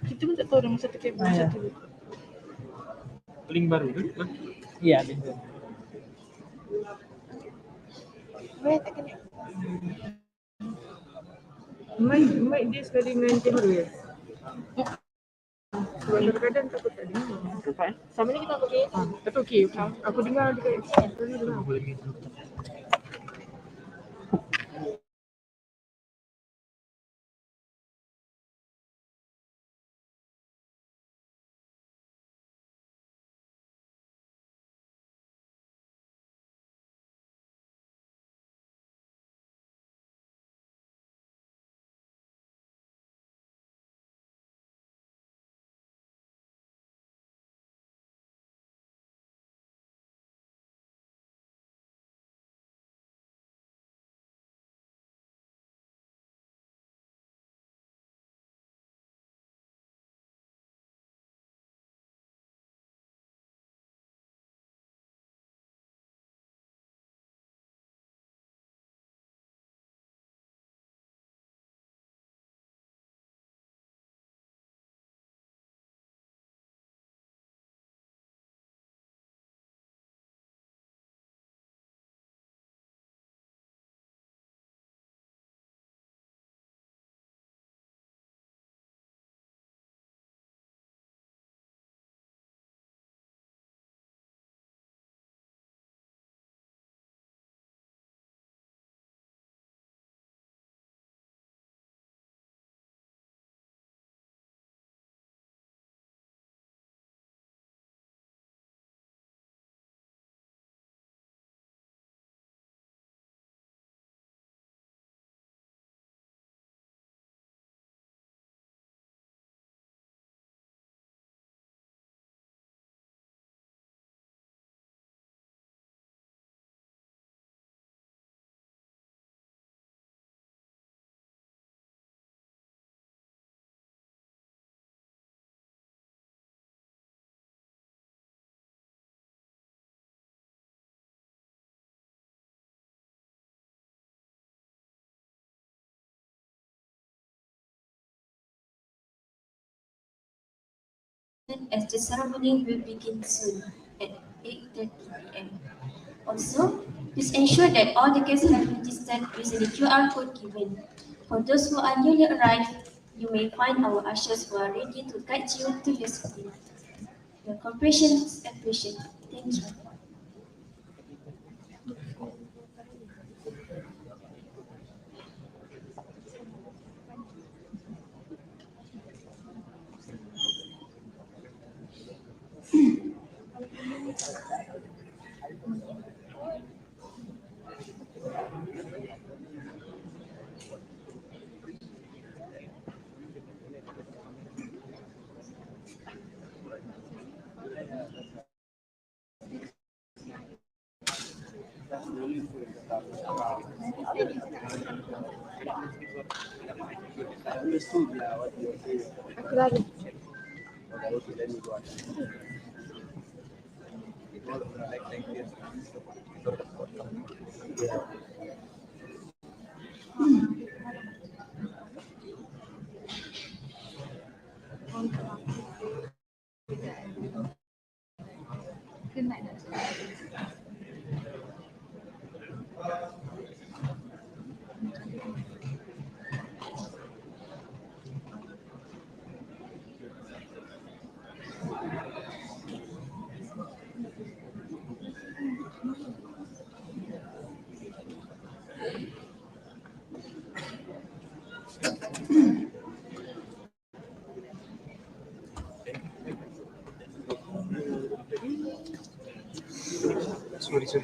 Kita pun tak tahu nama satu kabel satu. Link baru ke? Ya, betul. Weh, tak kena. Mic dia sekali dengan hardware. Sebab kadang-kadang takut tak dengar. Sama ni kita okey. Tapi okey. Aku dengar dekat tadi dengar. As the ceremony will begin soon at 8:30 p.m. Also, please ensure that all the guests have registered using the QR code given. For those who are newly arrived, you may find our ushers who are ready to guide you to your seat. Your cooperation is appreciated. Thank you. Aku lari. Sorry.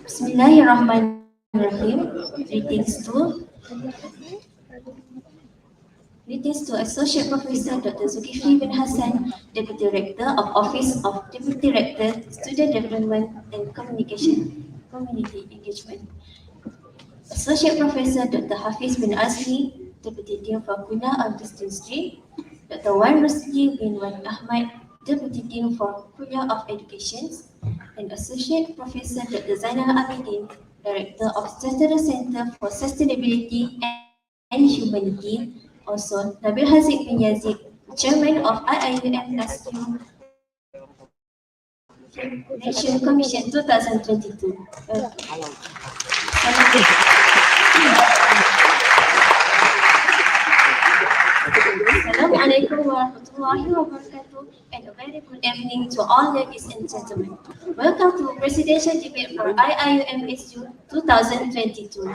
Bismillahirrahmanirrahim. Greetings to Associate Professor Dr. Zulkifli bin Hassan, Deputy Director of Office of Deputy Director, Student Development and Community Engagement. Associate Professor Dr. Hafiz bin Azmi, Deputy Dean for Kuliah of Distance Stream, Dr. Wan Rusli bin Wan Ahmad, Deputy Dean for Kuliah of Education, and Associate Professor Dr. Zainal Abidin, Director of Strategic Center for Sustainability and Humanity. Also, Nabil Haziq bin Yazid, Chairman of IIUM Nation Commission 2022. Assalamualaikum warahmatullahi wabarakatuh, and a very good evening to all ladies and gentlemen. Welcome to Presidential Debate for IIUMSU 2022.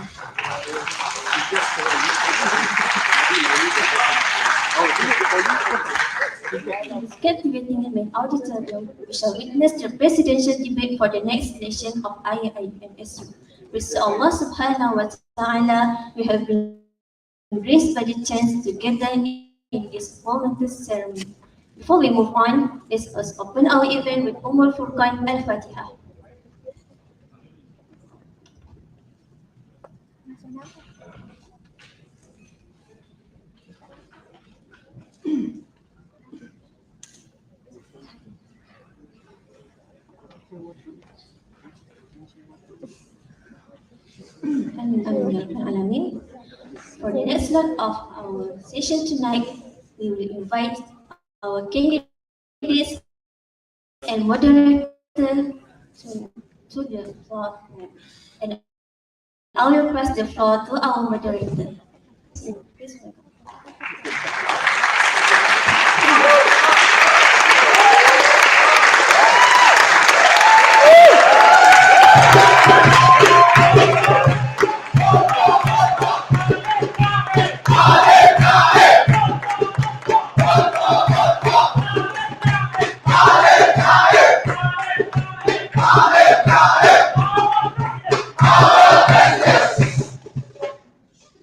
In this captivating main auditorium, we shall witness the presidential debate for the next session of IIUMSU. With Allah subhanahu wa ta'ala, we have been graced by the chance to gather in this momentous ceremony. Before we move on, let us open our event with Furqan Al-Fatiha. Amin. For the next slot of our session tonight, we will invite our candidates and moderator to the floor, and I will pass the floor to our moderator. Please welcome.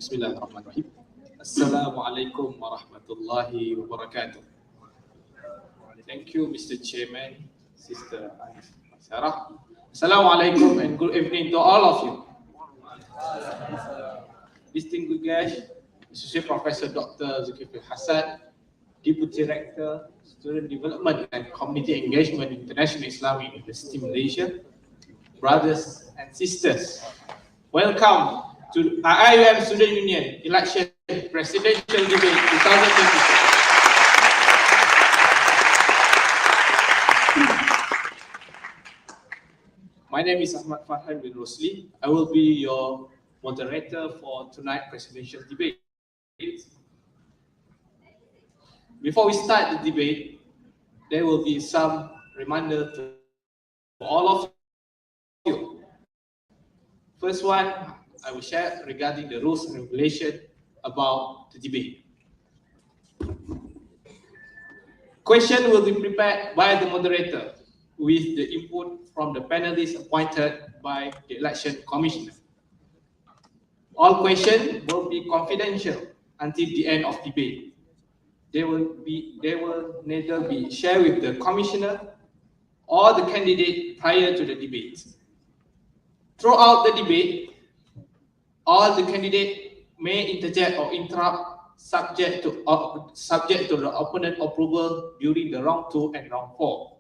Bismillahirrahmanirrahim. Assalamualaikum warahmatullahi wabarakatuh. Thank you, Mr. Chairman, Sister Sarah. Assalamualaikum and good evening to all of you. Distinguished guests, Associate Professor Dr. Zulkifli Hassan, Deputy Director, Student Development and Community Engagement, International Islamic University Malaysia, brothers and sisters, welcome to IIUM Student Union Election Presidential Debate 2022. My name is Ahmad Farhan bin Rosli. I will be your moderator for tonight's presidential debate. Before we start the debate, there will be some reminder to all of you. First one, I will share regarding the rules and regulations about the debate. Question will be prepared by the moderator with the input from the panelists appointed by the election commissioner. All questions will be confidential until the end of debate. They will neither be shared with the commissioner or the candidate prior to the debate. Throughout the debate, all the candidates may interject or interrupt subject to the opponent approval during the round 2 and round 4.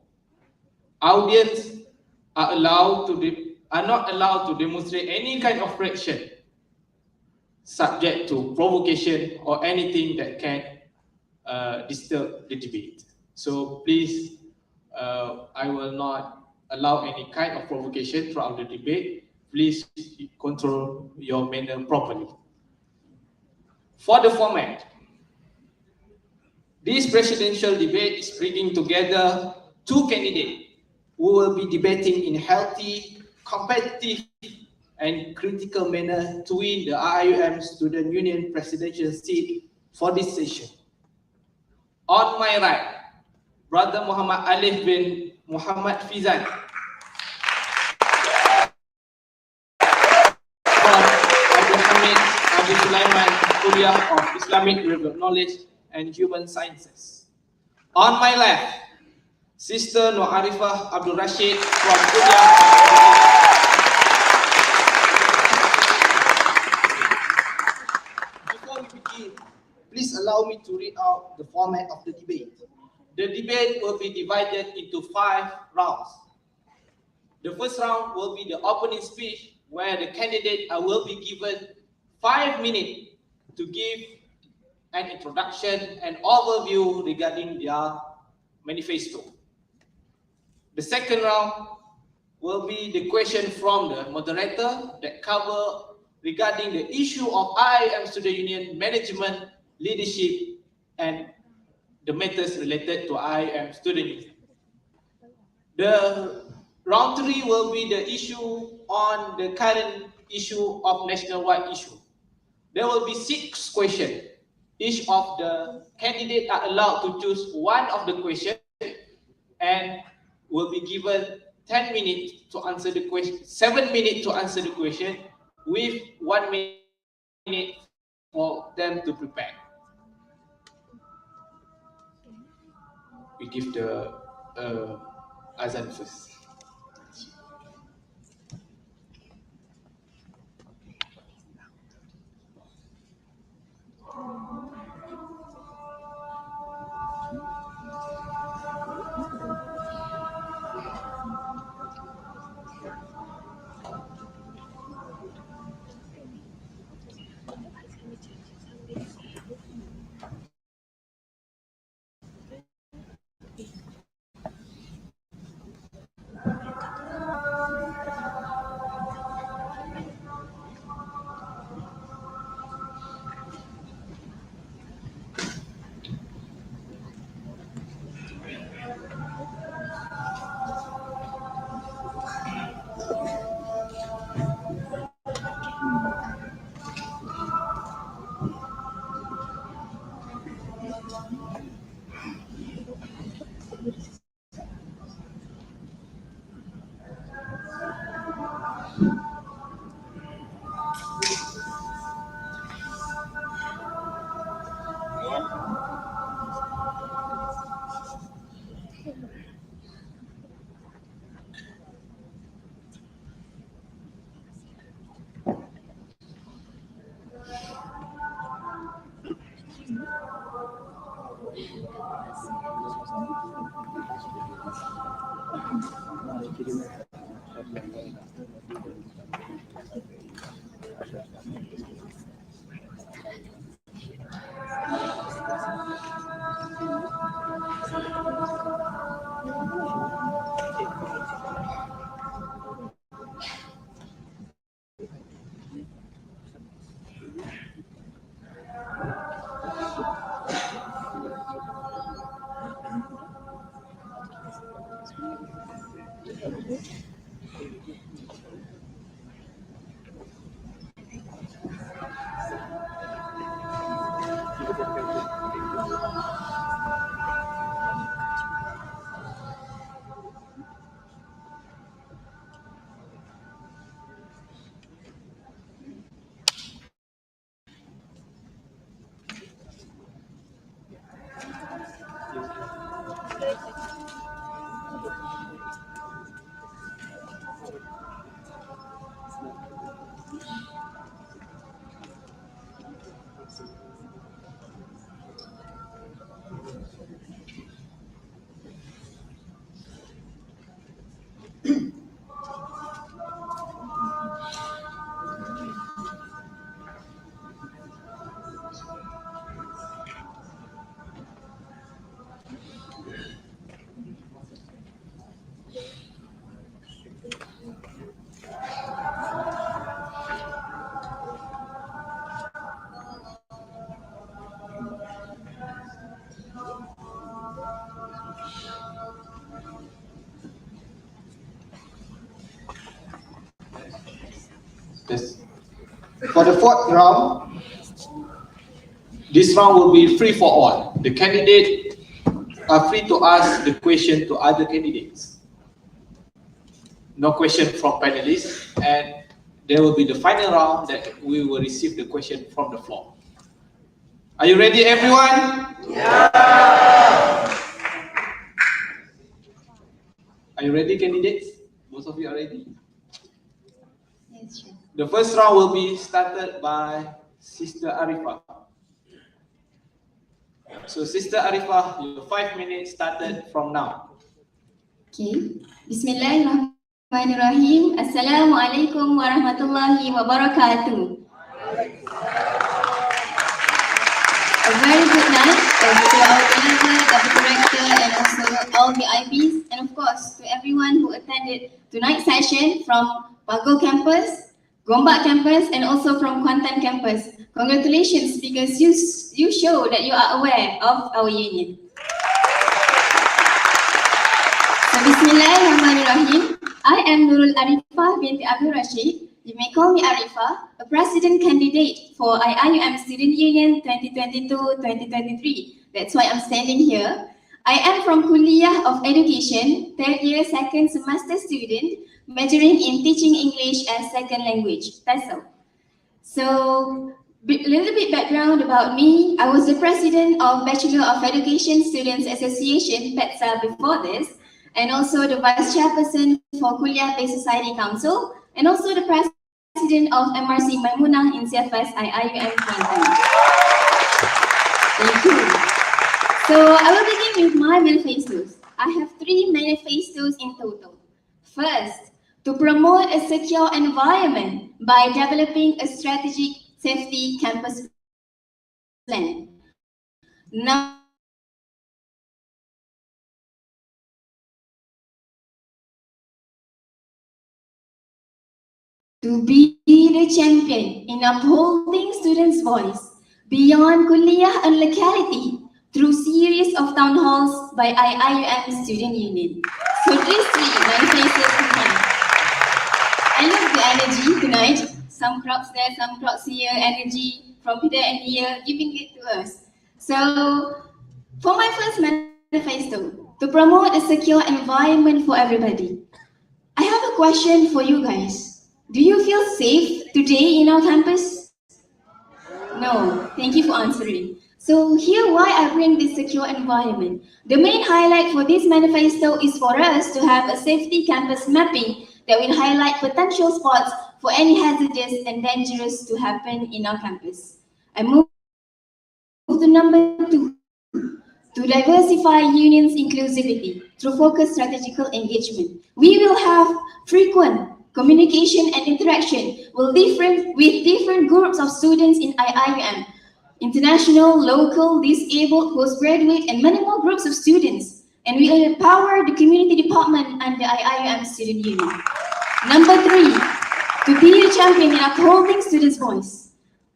Audience are not allowed to demonstrate any kind of reaction subject to provocation or anything that can disturb the debate. So please, I will not allow any kind of provocation throughout the debate. please control your manner properly. For the format, this presidential debate is bringing together two candidates who will be debating in healthy, competitive, and critical manner to win the Iium Student Union presidential seat for this session. On my right, Brother Muhammad Alif bin Muhammad Fizan from Abdul Hamid Abi Sulaiman Kuliah of Islamic Knowledge and Human Sciences. On my left, Sister Nur Arifah Abdul Rashid from Kuliah. Before we begin, please allow me to read out the format of the debate. The debate will be divided into 5 rounds. The first round will be the opening speech, where the candidate will be given 5 minutes to give an introduction and overview regarding their manifesto. The second round will be the question from the moderator that cover regarding the issue of Iium Student Union management, leadership, and the matters related to Iium Student Union. The round 3 will be the issue on the current issue of national-wide issue. There will be 6 questions. Each of the candidates are allowed to choose one of the questions and will be given 10 minutes to answer the question, 7 minutes to answer the question, with 1 minute for them to prepare. We give the azan first. Yes. For the fourth round, this round will be free for all. The candidates are free to ask the question to other candidates. No question from panelists, and there will be the final round that we will receive the question from the floor. Are you ready, everyone? Yeah. Are you ready, candidates? Most of you are ready? Yes, sure. The first round will be started by Sister Arifah. So, Sister Arifah, your 5 minutes started from now. Okay. Bismillahirrahmanirrahim. Assalamualaikum warahmatullahi wabarakatuh. A very good night to our delegate, Deputy Director, and also all VIPs, and of course to everyone who attended tonight's session from Pago campus, Gombak campus, and also from Kuantan campus. Congratulations, because you show that you are aware of our union. So, Bismillahirrahmanirrahim. I am Nurul Arifah binti Abdul Rashid. You may call me Arifah, a president candidate for Iiumsu Student Union 2022-2023. That's why I'm standing here. I am from Kuliah of Education, third year, second semester student, majoring in teaching English as second language. That's all. So, a little bit background about me. I was the president of Bachelor of Education Students Association, PETSA, before this, and also the vice chairperson for Kuliah-Based Society Council, and also the president of MRC Maimunah in CFS Iiumsu Kuantan. Thank you. So I will begin with my manifestos. I have 3 manifestos in total. First, to promote a secure environment by developing a strategic safety campus plan. Now, to be the champion in upholding students' voice beyond kuliah and locality through series of town halls by Iiumsu Student Union. So these 3 manifestos tonight. I love the energy tonight. Some crowds there, some crowds here, energy from here and here, giving it to us. So for my first manifesto, to promote a secure environment for everybody, I have a question for you guys. Do you feel safe today in our campus? No. Thank you for answering. So here why I bring this secure environment. The main highlight for this manifesto is for us to have a safety campus mapping that will highlight potential spots for any hazardous and dangerous to happen in our campus. I move to number 2. To diversify unions' inclusivity through focused strategical engagement. We will have frequent communication and interaction with different groups of students in Iiumsu, international, local, disabled, postgraduate, and many more groups of students. And we will empower the community department and the Iiumsu Student Union. Number 3, to be a champion in upholding students' voice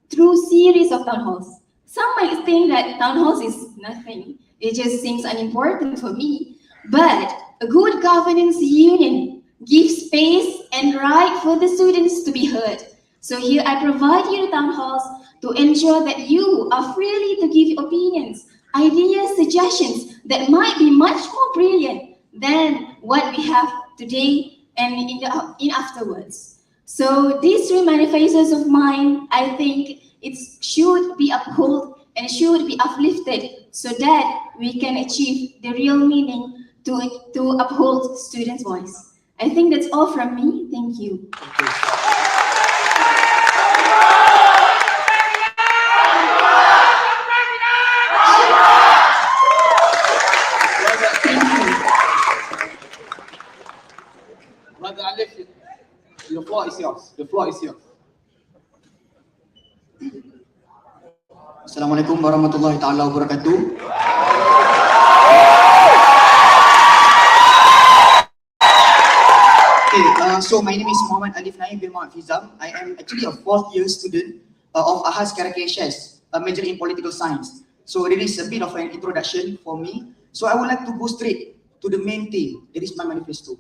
through series of town halls. Some might think that town halls is nothing. It just seems unimportant for me. But a good governance union gives space and right for the students to be heard. So here I provide you the town halls to ensure that you are freely to give opinions, ideas, suggestions that might be much more brilliant than what we have today and in afterwards. So these 3 manifestos of mine, I think it should be upheld and should be uplifted so that we can achieve the real meaning to uphold students' voice. I think that's all from me. Thank you. Brother Alif, the floor is yours. The floor is yours. Assalamualaikum warahmatullahi taala wabarakatuh. So my name is Muhammad Alif Naim bin Muhammad Fizam. I am actually a 4th year student of Ahas Karakeshes, a major in political science. So it is a bit of an introduction for me. So I would like to go straight to the main thing. That is my manifesto.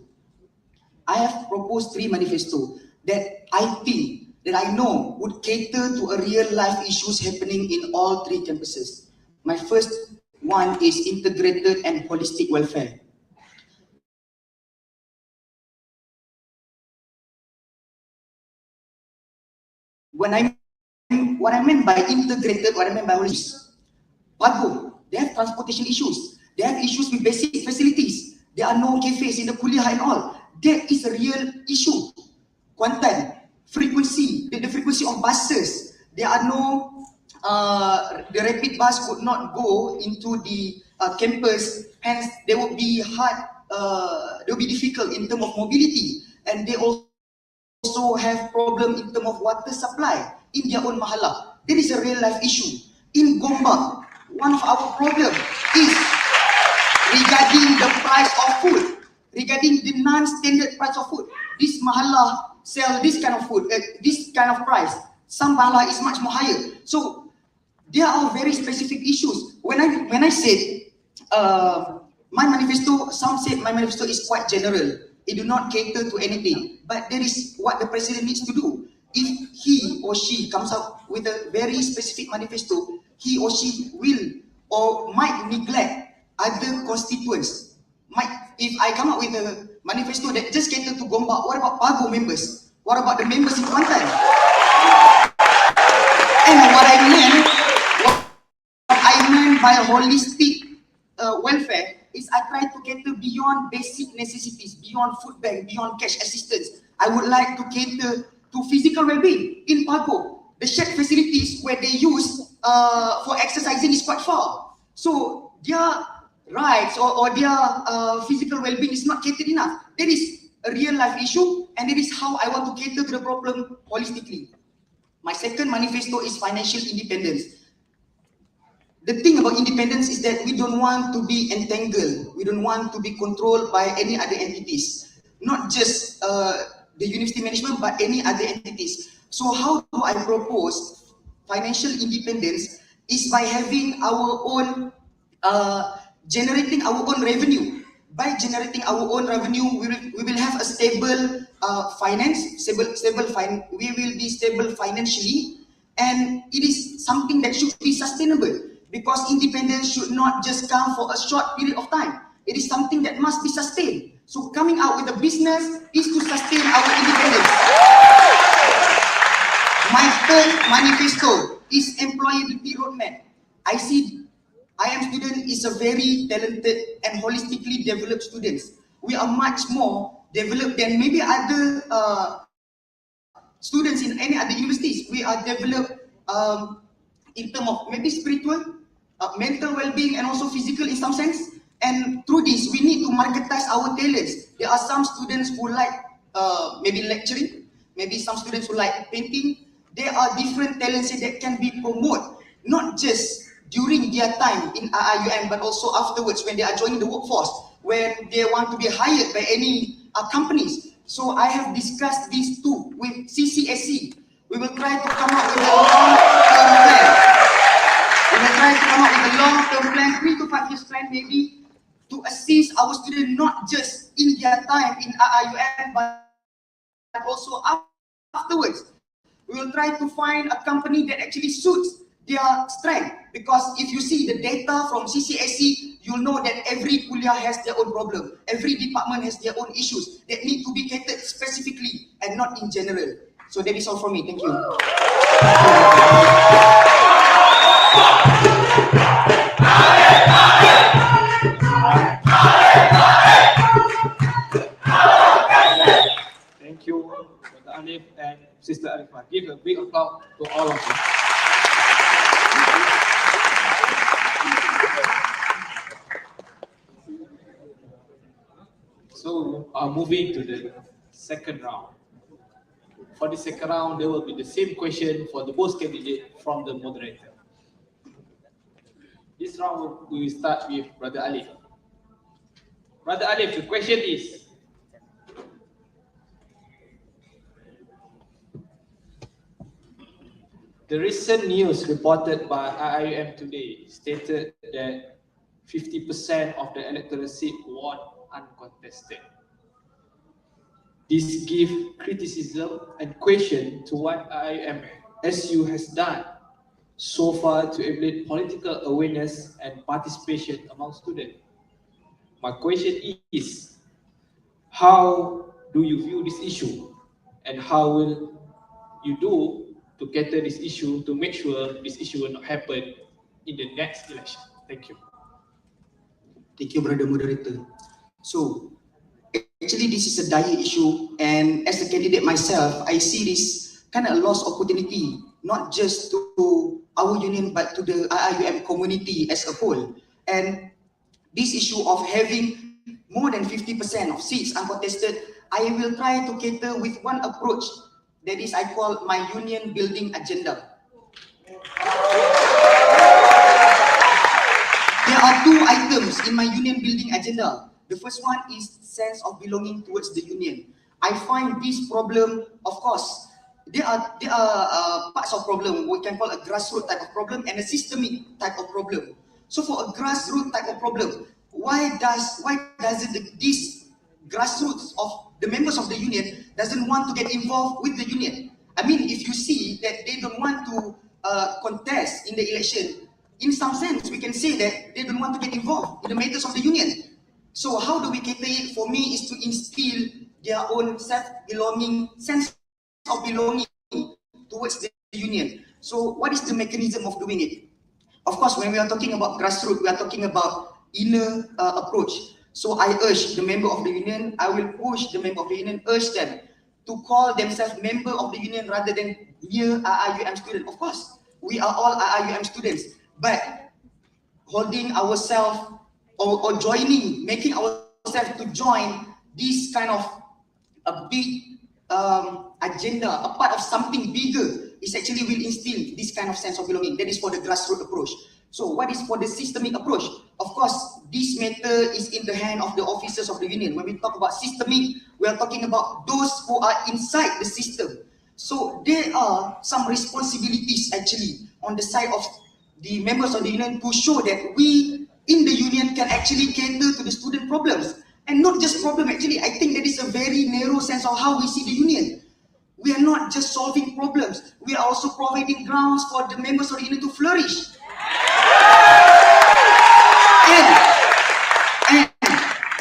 I have proposed 3 manifesto that I think that I know would cater to a real life issues happening in all 3 campuses. My first one is integrated and holistic welfare. What I meant by integrated, what I meant by holistic, Pago, they have transportation issues. They have issues with basic facilities. There are no cafes in the kuliah and all. That is a real issue. Kuantan, frequency, the frequency of buses. There are no, the rapid bus could not go into the campus. Hence, they would be hard, they will be difficult in terms of mobility. And they also have problem in terms of water supply in their own mahala. That is a real life issue. In Gombak, one of our problem is regarding the price of food, regarding the non-standard price of food. This mahala sell this kind of food, this kind of price. Some mahala is much more higher. So there are very specific issues. When I said my manifesto, some said my manifesto is quite general. It do not cater to anything. But that is what the president needs to do. If he or she comes up with a very specific manifesto, he or she will or might neglect other constituents. If I come up with a manifesto that just cater to Gombak, what about Pago members? What about the members in Kuantan? And what I meant by holistic welfare is I try to cater beyond basic necessities, beyond food bank, beyond cash assistance. I would like to cater to physical well-being. In Pago, the shared facilities where they use for exercising is quite far. So their rights or their physical well-being is not catered enough. That is a real life issue, and that is how I want to cater to the problem holistically. My second manifesto is financial independence. The thing about independence is that we don't want to be entangled. We don't want to be controlled by any other entities. Not just the university management, but any other entities. So how do I propose financial independence is by having our own, generating our own revenue. By generating our own revenue, we will have a stable finance, we will be stable financially, and it is something that should be sustainable, because independence should not just come for a short period of time. It is something that must be sustained. So coming out with a business is to sustain our independence. My third manifesto is employability roadmap. I see IIM student is a very talented and holistically developed students. We are much more developed than maybe other students in any other universities. We are developed in terms of maybe spiritual, mental well-being, and also physical in some sense. And through this, we need to marketize our talents. There are some students who like maybe lecturing, maybe some students who like painting. There are different talents that can be promoted, not just during their time in Iium, but also afterwards when they are joining the workforce, when they want to be hired by any companies. So I have discussed these two with CCSC. We will try to come up with a long-term plan. We will try to come up with a long-term plan, 3 to 5 years plan maybe, to assist our students not just in their time in Iium, but also afterwards. We will try to find a company that actually suits their strength, because if you see the data from CCSC, you'll know that every kuliah has their own problem. Every department has their own issues that need to be catered specifically and not in general. So that is all from me. Thank you. Thank you, Dr. Alif and Sister Arifah. Give a big applause to all of you. So, moving to the second round. For the second round, there will be the same question for the both candidates from the moderator. This round, we will start with Brother Alif. Brother Alif, the question is, the recent news reported by Iium today stated that 50% of the electoral seat won uncontested. This gives criticism and question to what IIMSU has done so far to elevate political awareness and participation among students. My question is, how do you view this issue, and how will you do to cater this issue to make sure this issue will not happen in the next election? Thank you. Thank you, brother moderator. So, actually, this is a dire issue, and as a candidate myself, I see this kind of a lost opportunity, not just to our union, but to the IIUM community as a whole. And this issue of having more than 50% of seats uncontested, I will try to cater with one approach, that is I call my union building agenda. There are two items in my union building agenda. The first one is sense of belonging towards the union. I find this problem, of course, there are parts of problem we can call a grassroots type of problem and a systemic type of problem. So for a grassroots type of problem, why doesn't this grassroots of the members of the union doesn't want to get involved with the union? I mean, if you see that they don't want to contest in the election, in some sense, we can say that they don't want to get involved in the matters of the union. So how do we cater it? For me, is to instill their own self-belonging, sense of belonging towards the union. So what is the mechanism of doing it? Of course, when we are talking about grassroots, we are talking about inner approach. So I urge the member of the union, I will push the member of the union, urge them to call themselves member of the union rather than mere IIUM student. Of course, we are all IIUM students, but holding ourselves or joining, making ourselves to join this kind of a big agenda, a part of something bigger, is actually will instill this kind of sense of belonging. That is for the grassroots approach. So what is for the systemic approach? Of course, this matter is in the hand of the officers of the union. When we talk about systemic, we are talking about those who are inside the system. So there are some responsibilities actually on the side of the members of the union to show that we in the union can actually cater to the student problems. And not just problem, actually, I think that is a very narrow sense of how we see the union. We are not just solving problems, we are also providing grounds for the members of the union to flourish. And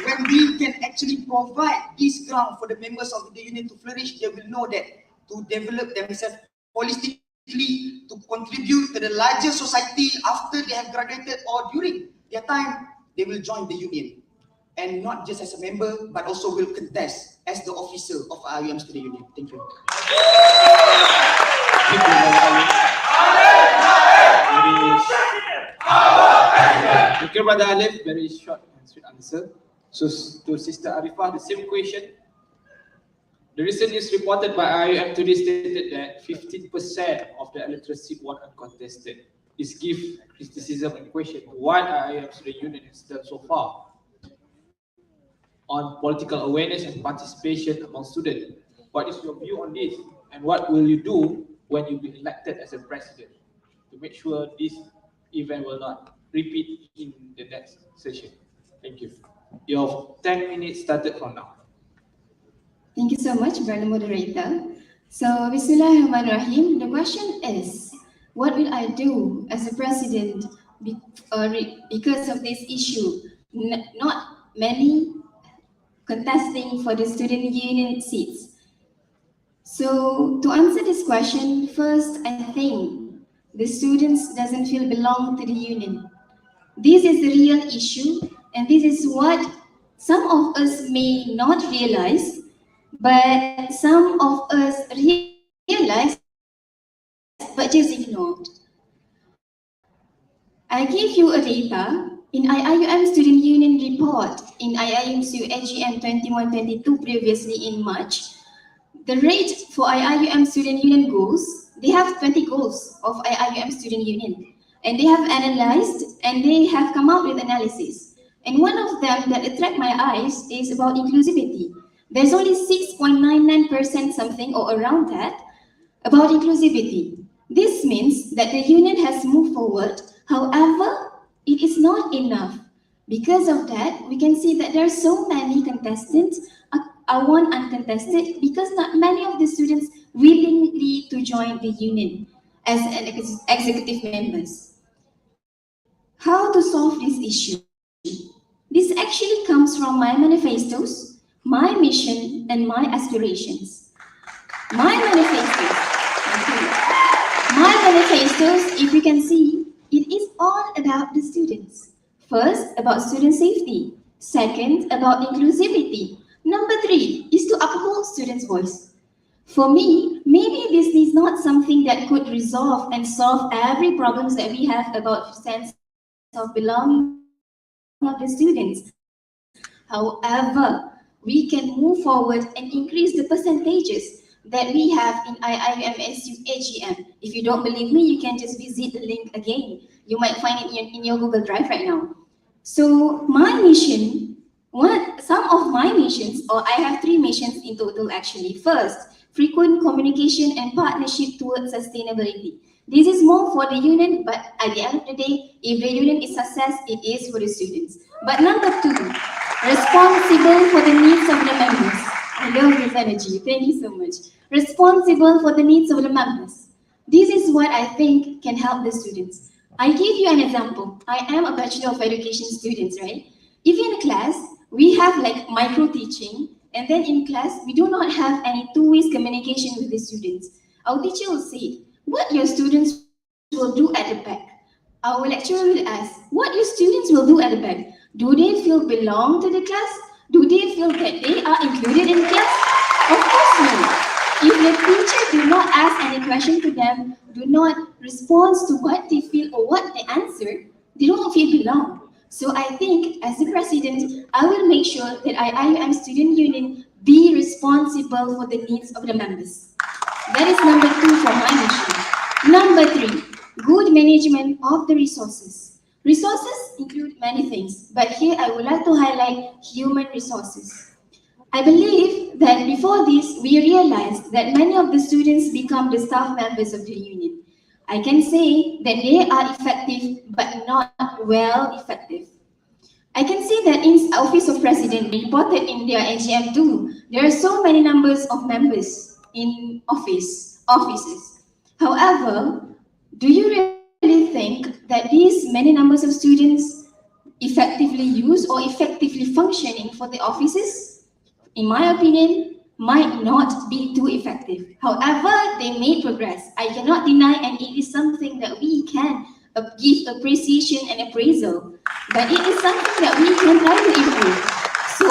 when we can actually provide this ground for the members of the union to flourish, they will know that to develop themselves holistically, to contribute to the larger society after they have graduated or during their time, they will join the union. And not just as a member, but also will contest as the officer of Iiumsu Student Union. Thank you. Thank you, Brother Alif. Very short and sweet answer. So to Sister Arifah, the same question. The recent news reported by IIUM today stated that 15% of the electoral seat were uncontested. This gives criticism and question to what IIUM Student Union has done so far on political awareness and participation among students. What is your view on this, and what will you do when you be elected as a president to make sure this event will not repeat in the next session? Thank you. Your 10 minutes started from now. Thank you so much, Brother Moderator. So, Bismillahirrahmanirrahim. The question is, what will I do as a president because of this issue? Not many contesting for the student union seats. So, to answer this question, first, I think the students doesn't feel belong to the union. This is the real issue, and this is what some of us may not realize, but some of us realize but just ignored. I give you a data in IIUM Student Union report in Iiumsu AGM 21-22 previously in March. The rate for IIUM Student Union goals, they have 20 goals of IIUM Student Union, and they have analyzed and they have come out with analysis. And one of them that attract my eyes is about inclusivity. There's only 6.99% something or around that about inclusivity. This means that the union has moved forward. However, it is not enough. Because of that, we can see that there are so many contestants are one uncontested because not many of the students willingly to join the union as an executive members. How to solve this issue? This actually comes from my manifestos, my mission, and my aspirations. My manifestos, my manifestos, if you can see, it is all about the students. First, about student safety. Second, about inclusivity. Number three is to uphold students' voice. For me, maybe this is not something that could resolve and solve every problems that we have about sense of belonging of the students. However, we can move forward and increase the percentages that we have in Iiumsu AGM. If you don't believe me, you can just visit the link again. You might find it in your Google Drive right now. So my mission, some of my missions, or I have three missions in total actually. First, frequent communication and partnership towards sustainability. This is more for the union, but at the end of the day, if the union is success, it is for the students. But number two, responsible for the needs of the members. I love this energy. Thank you so much. Responsible for the needs of the members. This is what I think can help the students. I give you an example. I am a Bachelor of Education student, right? If in a class, we have like micro teaching, and then in class, we do not have any two-way communication with the students. Our teacher will say, what your students will do at the back. Our lecturer will ask, what your students will do at the back. Do they feel belong to the class? Do they feel that they are included in class? Of course not. If the teacher do not ask any question to them, do not respond to what they feel or what they answer, they don't feel belong. So I think as the president, I will make sure that IIUM Student Union be responsible for the needs of the members. That is number two for my mission. Number three, good management of the resources. Resources include many things, but here I would like to highlight human resources. I believe that before this, we realized that many of the students become the staff members of the union. I can say that they are effective, but not well effective. I can see that in Office of President reported in their AGM too. There are so many numbers of members in offices. However, do you really think that these many numbers of students effectively use or effectively functioning for the offices? In my opinion, might not be too effective. However, they made progress. I cannot deny, and it is something that we can give appreciation and appraisal. But it is something that we can try to improve. So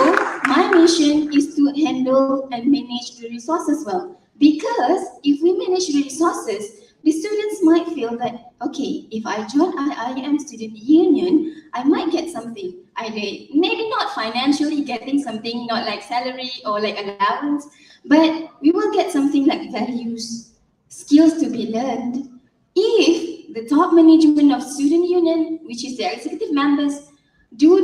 my mission is to handle and manage the resources well. Because if we manage the resources, the students might feel that, okay, if I join IIM Student Union, I might get something. Maybe not financially getting something, not like salary or like allowance, but we will get something like values, skills to be learned. If the top management of Student Union, which is the executive members, do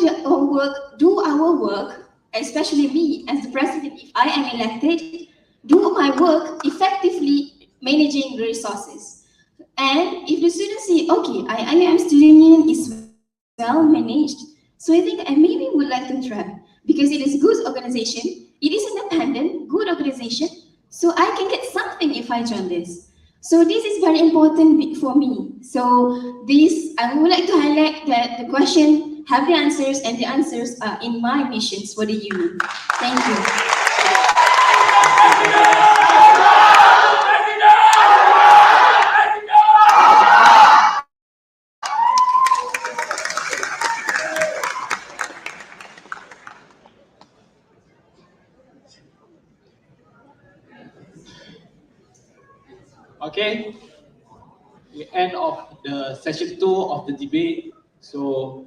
our work, especially me as the president, if I am elected, do my work effectively managing the resources. And if the students say, okay, IIM Student Union is well managed, so I think I maybe would like to try because it is good organization, it is independent, good organization, so I can get something if I join this. So this is very important for me. So this, I would like to highlight that the question have the answers, and the answers are in my missions for the union. Thank you. Okay, we end of the session 2 of the debate. So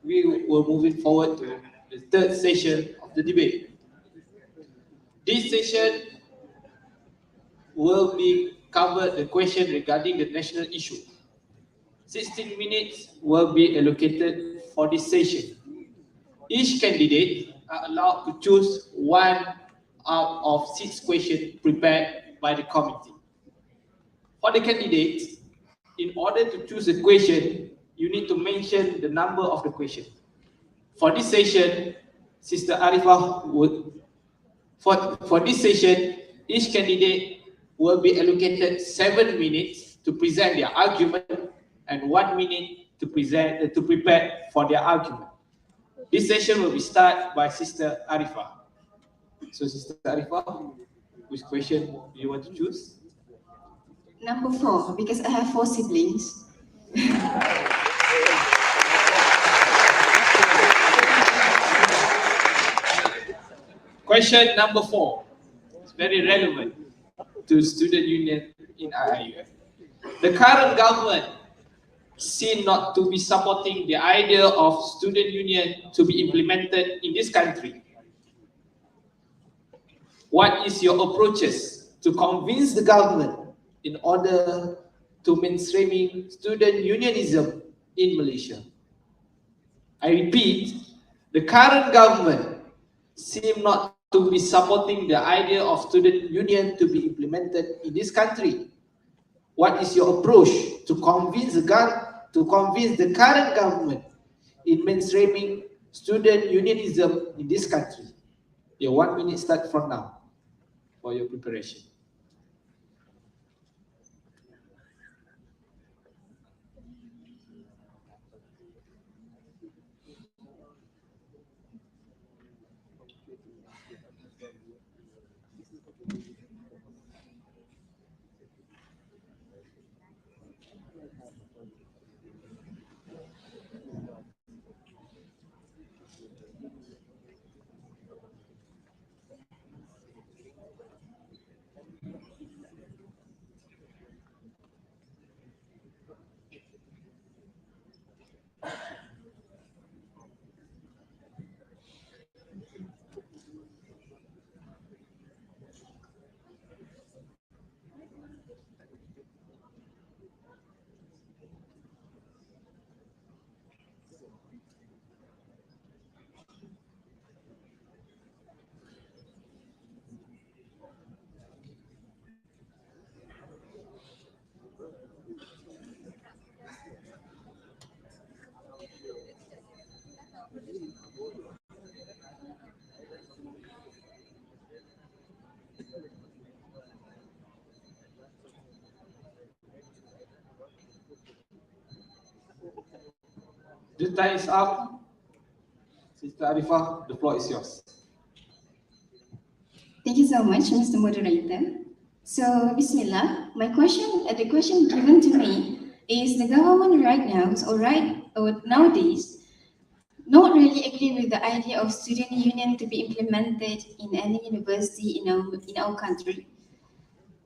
we will moving forward to the third session of the debate. This session will be covered the question regarding the national issue. 16 minutes will be allocated for this session. Each candidate are allowed to choose one out of 6 questions prepared by the committee. For the candidate, in order to choose a question, you need to mention the number of the question. For this session, Sister Arifah would For this session, each candidate will be allocated 7 minutes to present their argument and 1 minute to prepare for their argument. This session will be started by Sister Arifah. So Sister Arifah, which question do you want to choose? Number 4, because I have 4 siblings. Question number 4. It's very relevant to student union in Iiumsu. The current government seem not to be supporting the idea of student union to be implemented in this country. What is your approaches to convince the government in order to mainstreaming student unionism in Malaysia? I repeat, the current government seem not to be supporting the idea of student union to be implemented in this country. What is your approach to convince the current government in mainstreaming student unionism in this country? Your 1 minute start from now for your preparation. The time is up. Sister Arifah, the floor is yours. Thank you so much, Mr. Moderator. So, Bismillah, the question given to me is the government right now, or nowadays, not really agree with the idea of student union to be implemented in any university in our country.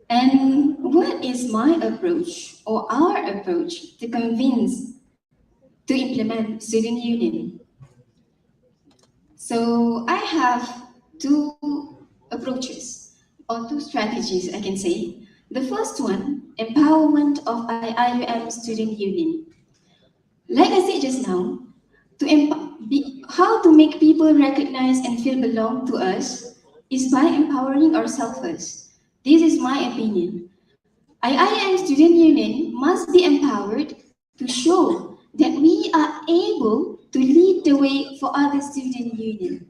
And what is my approach or our approach to implement student union? So I have 2 approaches or 2 strategies, I can say. The first one, empowerment of Iiumsu student union. Like I said just now, how to make people recognize and feel belong to us is by empowering ourselves first. This is my opinion. Iiumsu student union must be empowered to show that we are able to lead the way for other student union.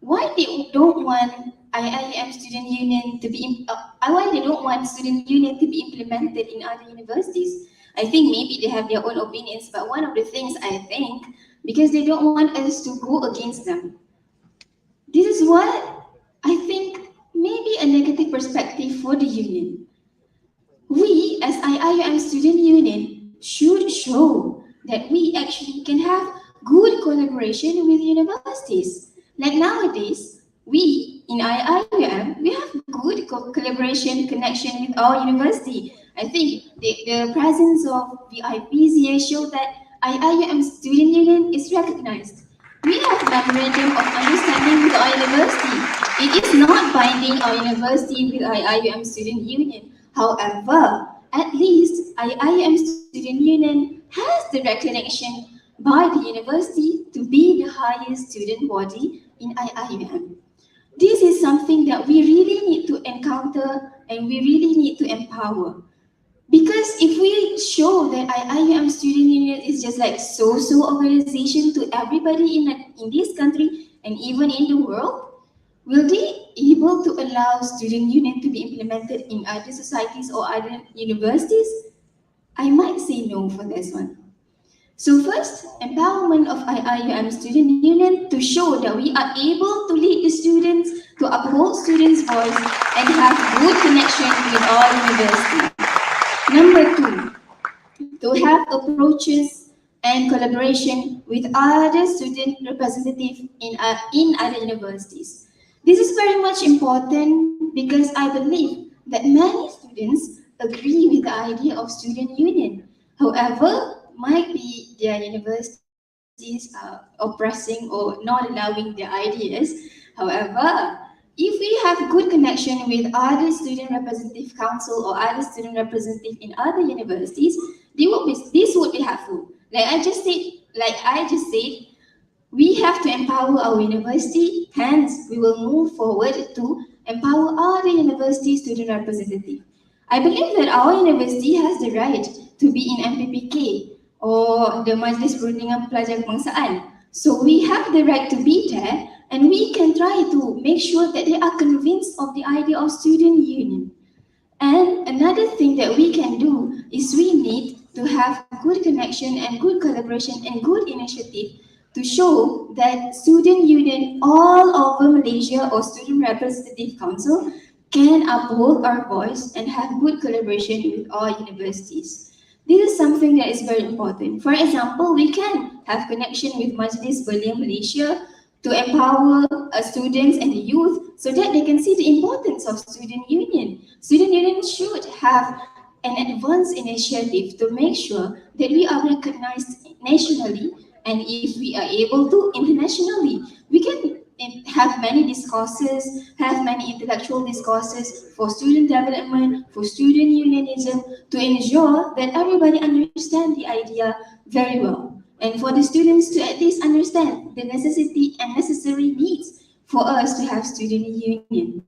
Why they don't want Iiumsu student union to be why they don't want student union to be implemented in other universities? I think maybe they have their own opinions, but one of the things I think, because they don't want us to go against them. This is what I think maybe a negative perspective for the union. We as Iiumsu student union should show that we actually can have good collaboration with universities. Like nowadays, we in Iiumsu, we have good collaboration, connection with our university. I think the presence of VIPs here show that Iiumsu student union is recognized. We have memorandum of understanding with our university. It is not binding our university with Iiumsu student union. However, at least Iiumsu student union has the recognition by the university to be the highest student body in Iiumsu. This is something that we really need to encounter and we really need to empower. Because if we show that Iiumsu student union is just like so organization to everybody in this country and even in the world, will they able to allow student union to be implemented in other societies or other universities? I might say no for this one. So first, empowerment of IIUM student union to show that we are able to lead the students, to uphold students' voice and have good connection with all universities. Number two, to have approaches and collaboration with other student representatives in other universities. This is very much important because I believe that many students agree with the idea of student union. However, might be their universities are oppressing or not allowing their ideas. However, if we have good connection with other student representative council or other student representative in other universities, this would be helpful. Like I just said, we have to empower our university, hence we will move forward to empower other university student representative. I believe that our university has the right to be in MPPK or the Majlis Perundingan Pelajar Kebangsaan. So we have the right to be there and we can try to make sure that they are convinced of the idea of student union. And another thing that we can do is we need to have good connection and good collaboration and good initiative to show that student union all over Malaysia or student representative council can uphold our voice and have good collaboration with all universities. This is something that is very important. For example, we can have connection with Majlis Belia Malaysia to empower students and the youth so that they can see the importance of student union. Student union should have an advanced initiative to make sure that we are recognized nationally, and if we are able to internationally, we can have many discourses, have many intellectual discourses for student development, for student unionism, to ensure that everybody understands the idea very well. And for the students to at least understand the necessity and necessary needs for us to have student union.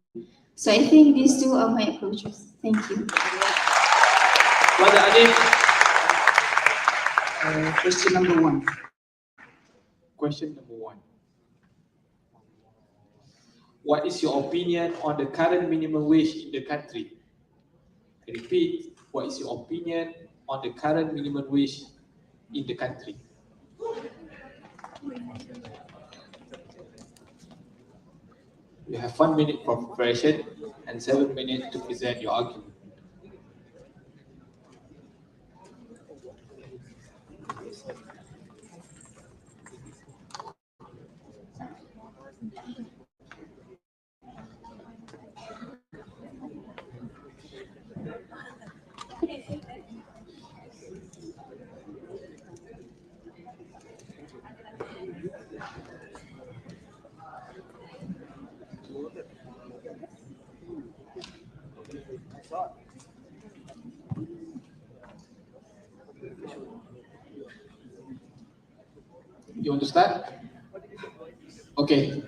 So I think these two are my approaches. Thank you. Brother Adif, Question number one. question number one. What is your opinion on the current minimum wage in the country? I repeat, what is your opinion on the current minimum wage in the country? You have 1 minute for preparation and 7 minutes to present your argument. You want to start? Okay.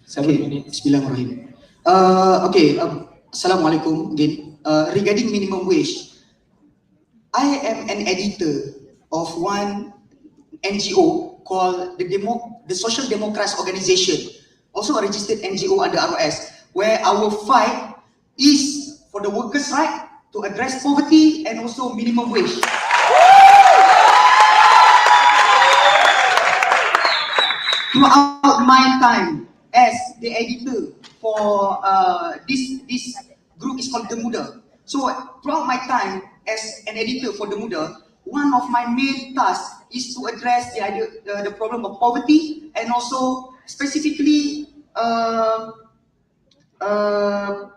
7 minutes. Bismillahirrahmanirrahim. Assalamualaikum again. Regarding minimum wage, I am an editor of one NGO called the Social Democrats Organization, also a registered NGO under ROS, where our fight is for the workers' right to address poverty and also minimum wage. Throughout my time as the editor for this group is called The Muda. So throughout my time as an editor for The Muda, one of my main tasks is to address the problem of poverty and also specifically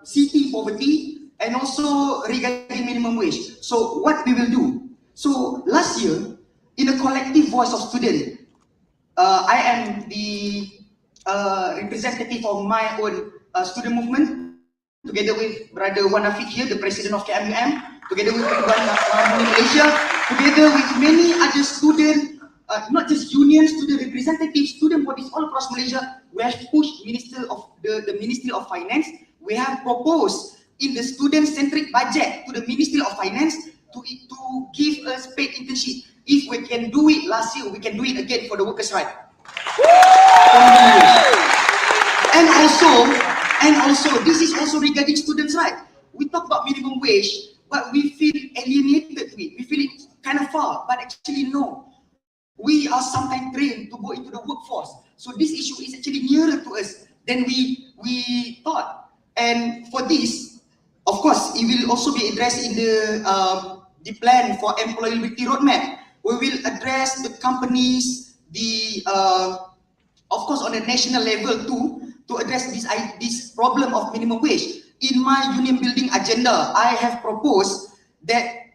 city poverty and also regarding minimum wage. So what we will do? So last year, in a collective voice of students, I am the representative of my own student movement, together with Brother Wan Afiq here, the president of KMUM, together with Ketua Malaysia, together with many other students, not just union student representatives, student bodies all across Malaysia. We have pushed the Ministry of Finance. We have proposed in the student-centric budget to the Ministry of Finance to give us paid internship. If we can do it last year, we can do it again for the workers' right. And also, this is also regarding students' right. We talk about minimum wage, but we feel alienated to it. We feel it kind of far, but actually no. We are sometimes trained to go into the workforce. So this issue is actually nearer to us than we thought. And for this, of course, it will also be addressed in the plan for employability roadmap. We will address the companies, of course, on a national level too, to address this problem of minimum wage. In my union building agenda, I have proposed that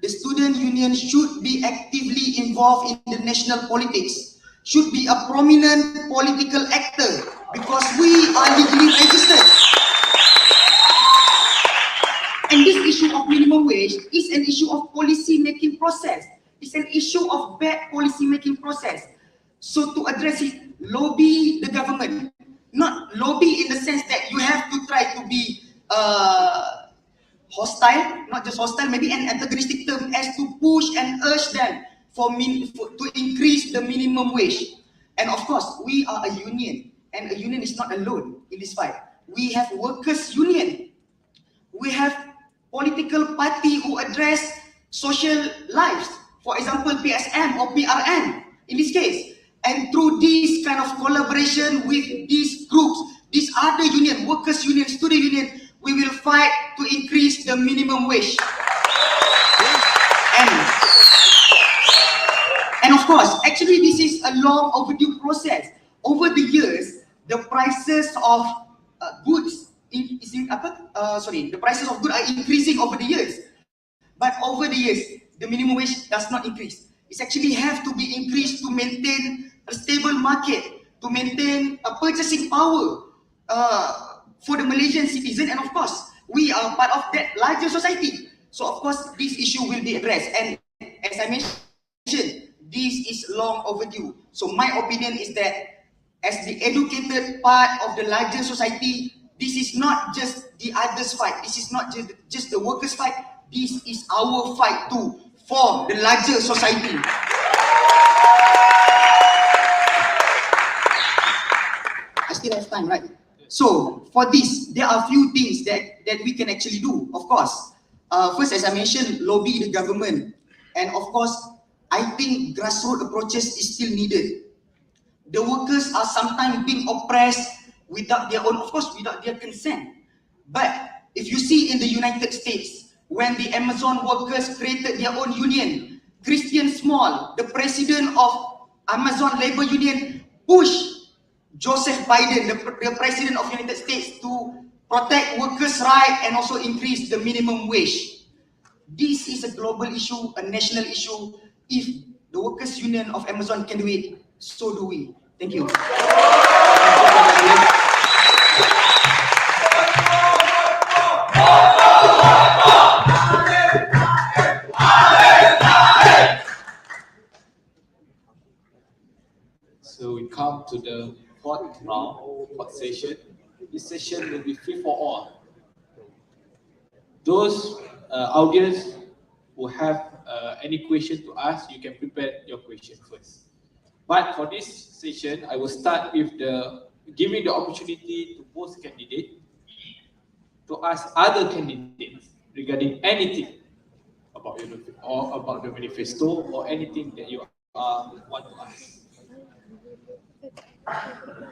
the student union should be actively involved in the national politics, should be a prominent political actor because we are legally registered. And this issue of minimum wage is an issue of policy making process. It's an issue of bad policy making process. So to address it, lobby the government. Not lobby in the sense that you have to try to be hostile, not just hostile, maybe an antagonistic term, as to push and urge them to increase the minimum wage. And of course, we are a union, and a union is not alone in this fight. We have workers' union. We have political party who address social lives. For example, PSM or PRN in this case. And through this kind of collaboration with these groups, these other union, workers' union, student union, we will fight to increase the minimum wage. And of course, actually this is a long overdue process. Over the years, the prices of goods, the prices of goods are increasing over the years. But over the years, the minimum wage does not increase. It actually have to be increased to maintain a stable market, to maintain a purchasing power for the Malaysian citizen. And of course, we are part of that larger society. So of course, this issue will be addressed. And as I mentioned, this is long overdue. So my opinion is that as the educated part of the larger society, this is not just the others' fight. This is not just the workers' fight. This is our fight too for the larger society. I still have time, right? So for this, there are a few things that we can actually do, of course. First, as I mentioned, lobby the government. And of course, I think grassroots approaches is still needed. The workers are sometimes being oppressed without their own, of course, without their consent. But if you see in the United States, when the Amazon workers created their own union, Christian Small, the president of Amazon Labor Union, pushed Joseph Biden, the president of the United States, to protect workers' rights and also increase the minimum wage. This is a global issue, a national issue. If the workers' union of Amazon can do it, so do we. Thank you. So we come to the fourth round, fourth session. This session will be free for all. Those audience who have any question to ask, you can prepare your question first. But for this session, I will start with giving the opportunity to both candidates to ask other candidates regarding anything about the manifesto or anything that you want to ask.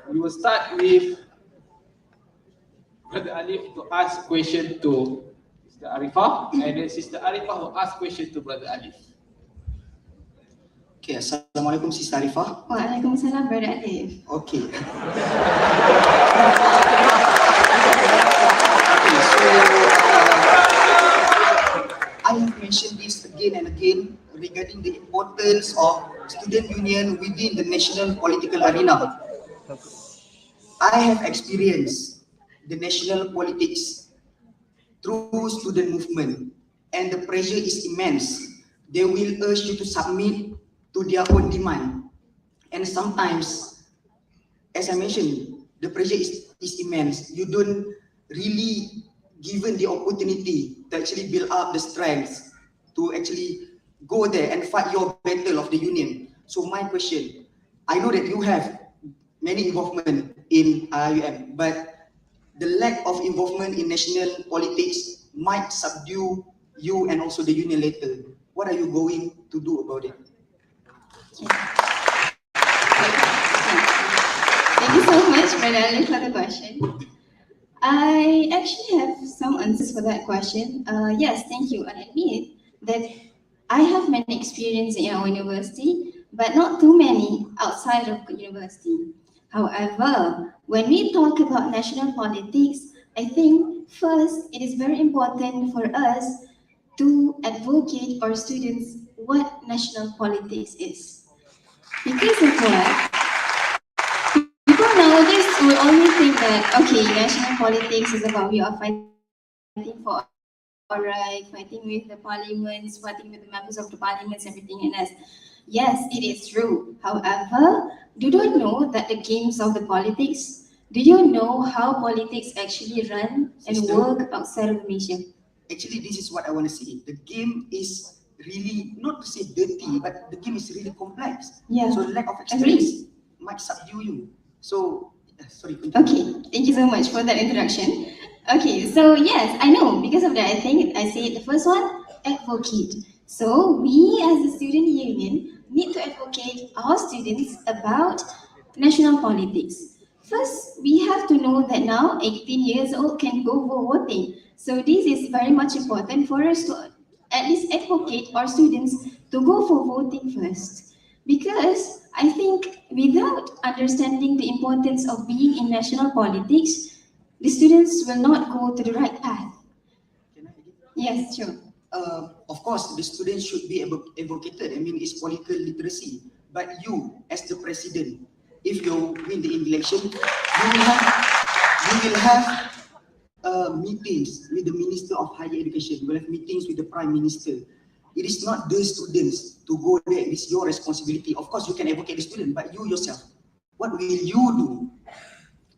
We will start with Brother Alif to ask question to Sister Arifah, and then Sister Arifah will ask question to Brother Alif. Okay, Assalamualaikum Sister Arifah. Waalaikumsalam, Brother Alif. Okay. I have mentioned this again and again regarding the importance of student union within the national political arena. I have experienced the national politics through student movement, and the pressure is immense. They will urge you to submit to their own demand. And sometimes, as I mentioned, the pressure is immense. You don't really given the opportunity to actually build up the strength to actually go there and fight your battle of the union. So my question, I know that you have many involvement in IUM, but the lack of involvement in national politics might subdue you and also the union later. What are you going to do about it? Thank you so much, Brother Ali, for the question. I actually have some answers for that question. Yes, thank you. I admit that I have many experience in our university, but not too many outside of the university. However, when we talk about national politics, I think first it is very important for us to advocate our students what national politics is. Because of what? People nowadays will only think that okay, national politics is about we are fighting for our right, fighting with the parliaments, fighting with the members of the parliaments, everything and us. Yes, it is true. However, do you know that the games of the politics? Do you know how politics actually run and Sister? work outside of Malaysia? Actually, this is what I want to say. The game is really, not to say dirty, but the game is really complex. Yeah. So lack of Agree. experience might subdue you. So, sorry, continue. Okay, thank you so much for that introduction. Okay, so yes, I know. Because of that, I think I said the first one, advocate. So we as a student union need to advocate our students about national politics. First, we have to know that now 18 years old can go for voting. So this is very much important for us to at least advocate our students to go for voting first. Because I think without understanding the importance of being in national politics, the students will not go to the right path. Can I again? Yes, sure. Of course, the students should be advocated. I mean, it's political literacy. But you, as the president, if you win the election, you will have meetings with the Minister of Higher Education. You will have meetings with the Prime Minister. It is not the students to go there. It is your responsibility. Of course, you can advocate the student, but you yourself, what will you do?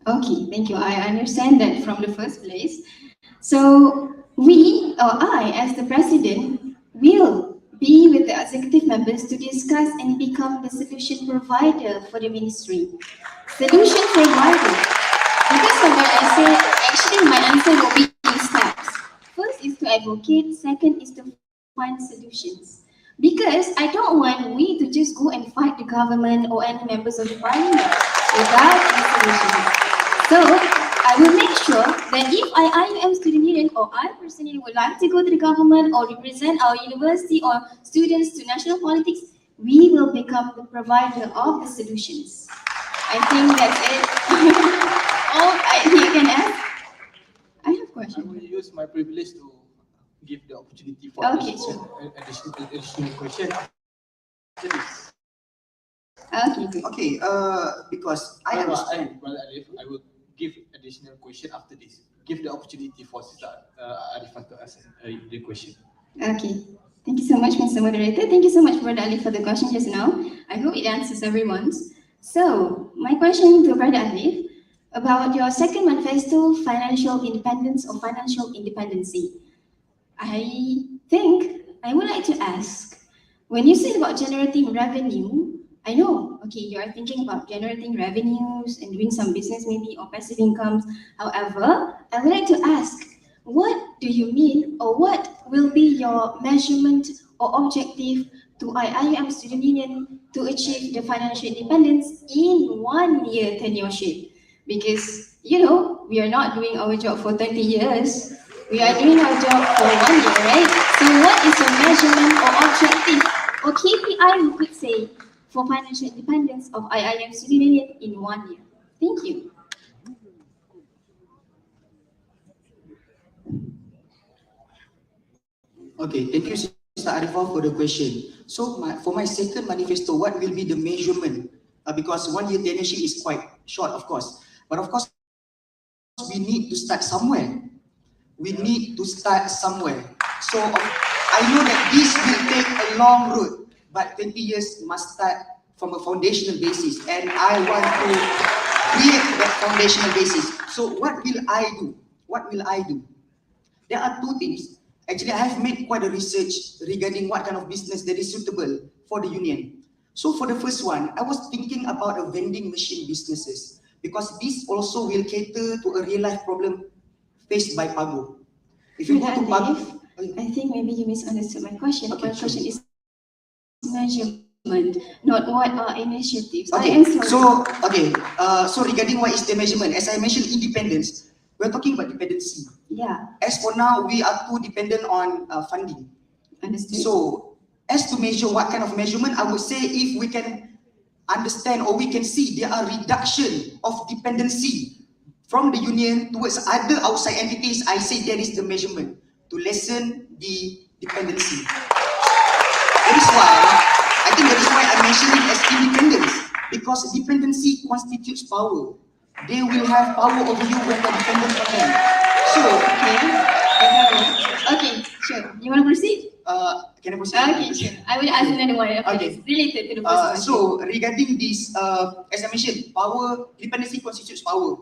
Okay, thank you. I understand that from the first place. So we, or I, as the president, will be with the executive members to discuss and become the solution provider for the ministry. Solution provider. Because of that, I say, actually my answer will be in steps. First is to advocate, second is to find solutions. Because I don't want we to just go and fight the government or any members of the parliament without any solutions. So I will make sure that if I am student union or I personally would like to go to the government or represent our university or students to national politics, we will become the provider of the solutions. I think that's it. You can ask. I have I questions. will use my privilege to give the opportunity for Okay, additional question after this. Okay, good. Okay, because I understand. Brother Arif, I will give additional question after this. Give the opportunity for Sister Arifah to ask the question. Okay. Thank you so much, Mr. Moderator. Thank you so much, Brother Ali, for the question just now. I hope it answers everyone's. So, my question to Brother Ali about your second manifesto, financial independence or financial independency. I think I would like to ask, when you say about generating revenue, I know, okay, you are thinking about generating revenues and doing some business maybe or passive incomes. However, I would like to ask, what do you mean or what will be your measurement or objective to IIUM Student Union to achieve the financial independence in 1 year tenureship? Because, you know, we are not doing our job for 30 years. We are doing our job for 1 year, right? So what is your measurement or objective or KPI we could say for financial independence of IIM Student Union in 1 year? Thank you. Okay, thank you, Sister Arifah, for the question. So, for my second manifesto, what will be the measurement? Because 1 year tenureship is quite short, of course. But of course, we need to start somewhere. We need to start somewhere. So, I know that this will take a long road, but 20 years must start from a foundational basis. And I want to create that foundational basis. So, what will I do? What will I do? There are two things. Actually, I have made quite a research regarding what kind of business that is suitable for the union. So for the first one, I was thinking about a vending machine businesses because this also will cater to a real life problem faced by Pago. If you go to Pago, I think maybe you misunderstood my question. Okay, My question sure. is measurement, not what are initiatives. I Okay, am sorry. so regarding what is the measurement, as I mentioned, independence, we're talking about dependency. Yeah, As for now, we are too dependent on funding. understood. So, as to measure what kind of measurement, I would say if we can understand or we can see there are reduction of dependency from the union towards other outside entities, I say that is the measurement to lessen the dependency. That is why I mentioned it as independence, because dependency constitutes power. They will have power over you when you're dependent on them. So, Okay, sure. You want to proceed? can I proceed? Okay, sure. I will ask another one after Okay. this, related to the first question. So regarding this, as I mentioned, power dependency constitutes power.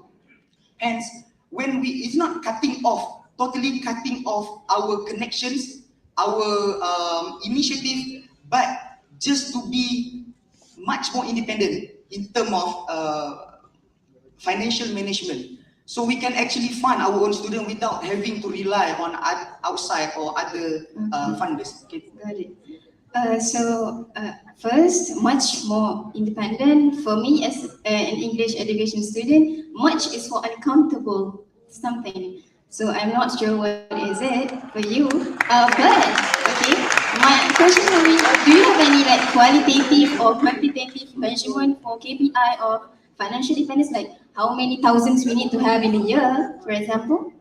Hence, when it's not totally cutting off our connections, our initiative, but just to be much more independent in terms of financial management. So we can actually fund our own student without having to rely on outside or other funders. Okay. Got it. First, much more independent. For me as an English education student, much is for uncountable something. So I'm not sure what is it for you. But okay, my question will be: do you have any like qualitative or quantitative measurement for KPI or financial dependence? Like how many thousands we need to have in a year, for example?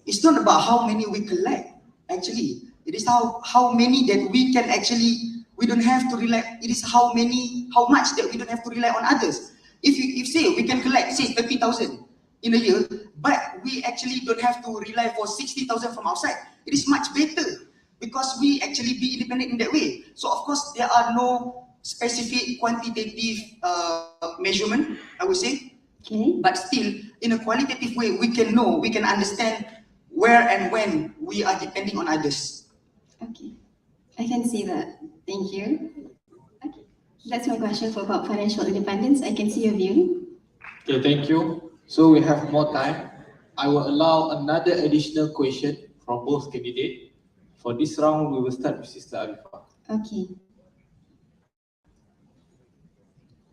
It's not about how many we collect, actually. It is how many that we can actually, we don't have to rely, it is how much that we don't have to rely on others. If say we can collect, say 30,000 in a year, but we actually don't have to rely for 60,000 from outside, it is much better because we actually be independent in that way. So of course, there are no specific quantitative measurement, I would say. Okay. But still, in a qualitative way, we can know, we can understand where and when we are depending on others. Okay, I can see that. Thank you. Okay, that's my question for about financial independence. I can see your view. Okay, thank you. So we have more time. I will allow another additional question from both candidates. For this round, we will start with Sister Arifa. Okay.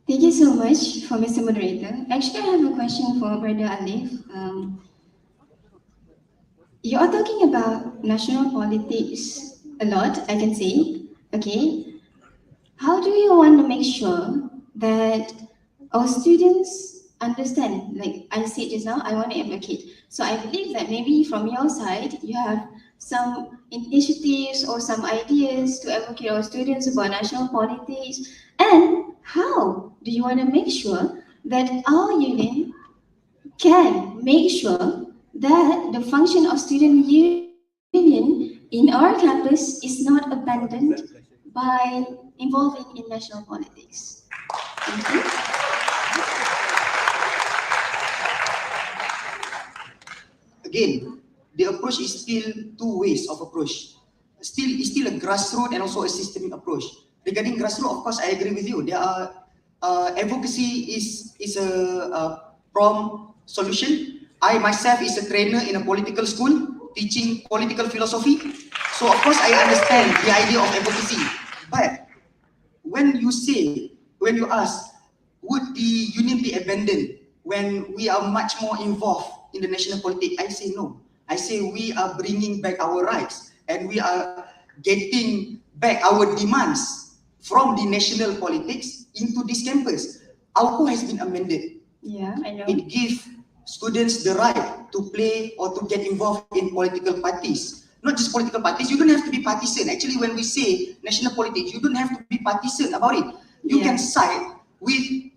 Thank you so much for Mr. Moderator. Actually, I have a question for Brother Alif. You are talking about national politics a lot, I can say. Okay. How do you want to make sure that our students understand? Like I said just now, I want to advocate. So I believe that maybe from your side, you have some initiatives or some ideas to advocate our students about national politics. And how do you want to make sure that our union can make sure that the function of student union in our campus is not abandoned by involving in national politics? Thank you. Again, the approach is still two ways of approach. It's still a grassroots and also a systemic approach. Regarding grassroots, of course, I agree with you. There are advocacy is a prompt solution. I myself is a trainer in a political school teaching political philosophy. So of course I understand the idea of advocacy. But when you ask, would the union be abandoned when we are much more involved in the national politics? I say no. I say we are bringing back our rights and we are getting back our demands from the national politics into this campus. Our code has been amended. Yeah, I know. It gives students the right to play or to get involved in political parties. Not just political parties, you don't have to be partisan. Actually, when we say national politics, you don't have to be partisan about it. You can side with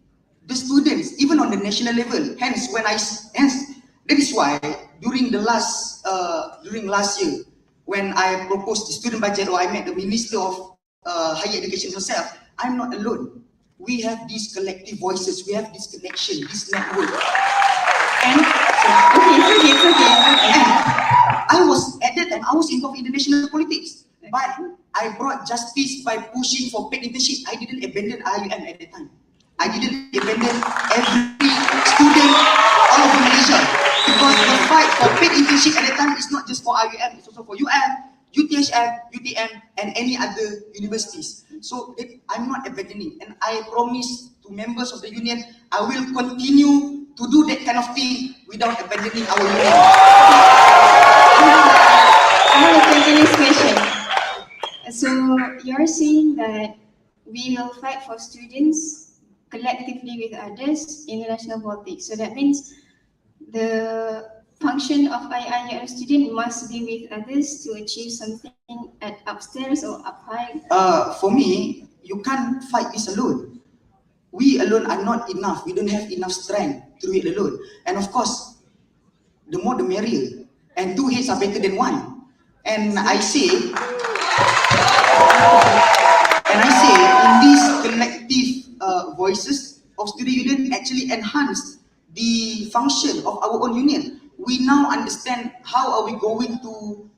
the students, even on the national level. Hence, that is why during last year, when I proposed the student budget or I met the Minister of Higher Education herself, I'm not alone. We have these collective voices, we have this connection, this network. And Okay. I was at that time, I was involved in the national politics. But I brought justice by pushing for paid internship. I didn't abandon IUM at the time. I didn't abandon every student all over Malaysia, because the fight for paid internship at the time is not just for IUM, it's also for UM, UTHM, UTM, and any other universities. So I'm not abandoning, and I promise to members of the union, I will continue to do that kind of thing without abandoning our union. I have a continuous question. So you're saying that we will fight for students collectively with others in the national politics. So that means the function of IIUM student must be with others to achieve something at upstairs or up high. For me, you can't fight this alone. We alone are not enough. We don't have enough strength to do it alone. And of course, the more the merrier. And two heads are better than one. And I say, in these collective voices of student union actually enhance the function of our own union. We now understand how are we going to,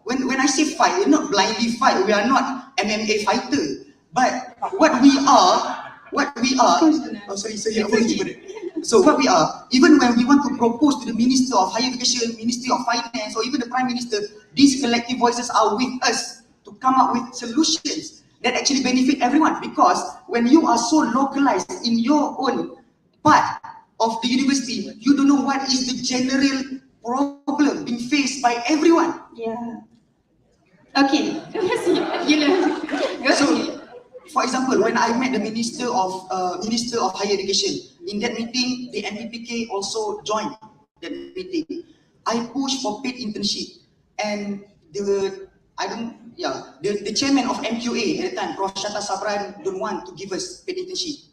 when I say fight, we're not blindly fight, we are not MMA fighter. But what we are, oh sorry, apology for that. So what we are, even when we want to propose to the Minister of Higher Education, Ministry of Finance, or even the Prime Minister, these collective voices are with us to come up with solutions that actually benefit everyone. Because when you are so localized in your own part of the university, you don't know what is the general problem being faced by everyone. Yeah. Okay. So, for example, when I met the Minister of Higher Education, in that meeting, the MPPK also joined that meeting. I pushed for paid internship, and the chairman of MQA at the time, Prof. Shata Sabran, don't want to give us paid internship.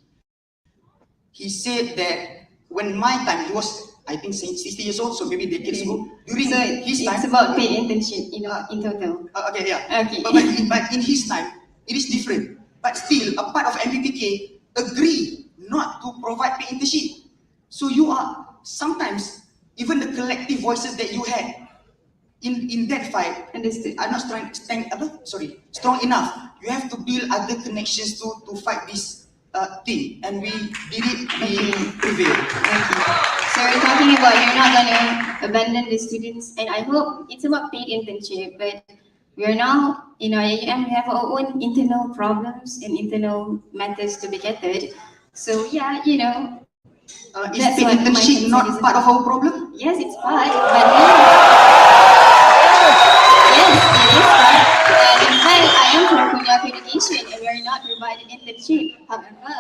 He said that when my time, he was, I think, 60 years old, so maybe decades ago. During his time, it's about paid internship in total. Okay, yeah. Okay. But in his time, it is different. But still, a part of MPPK agree not to provide paid internship. So you are sometimes even the collective voices that you had in that fight are not strong enough. You have to build other connections to fight this thing, and we did it. We prevailed. So we're talking about you're not going to abandon the students, and I hope it's about paid internship, but we're now in IIM, we have our own internal problems and internal matters to be gathered. So yeah, Is paid internship not part of our problem? Yes, it's part, but yes, it is part. And in fact, I am from Punjab Education, and we're not provided internship. However,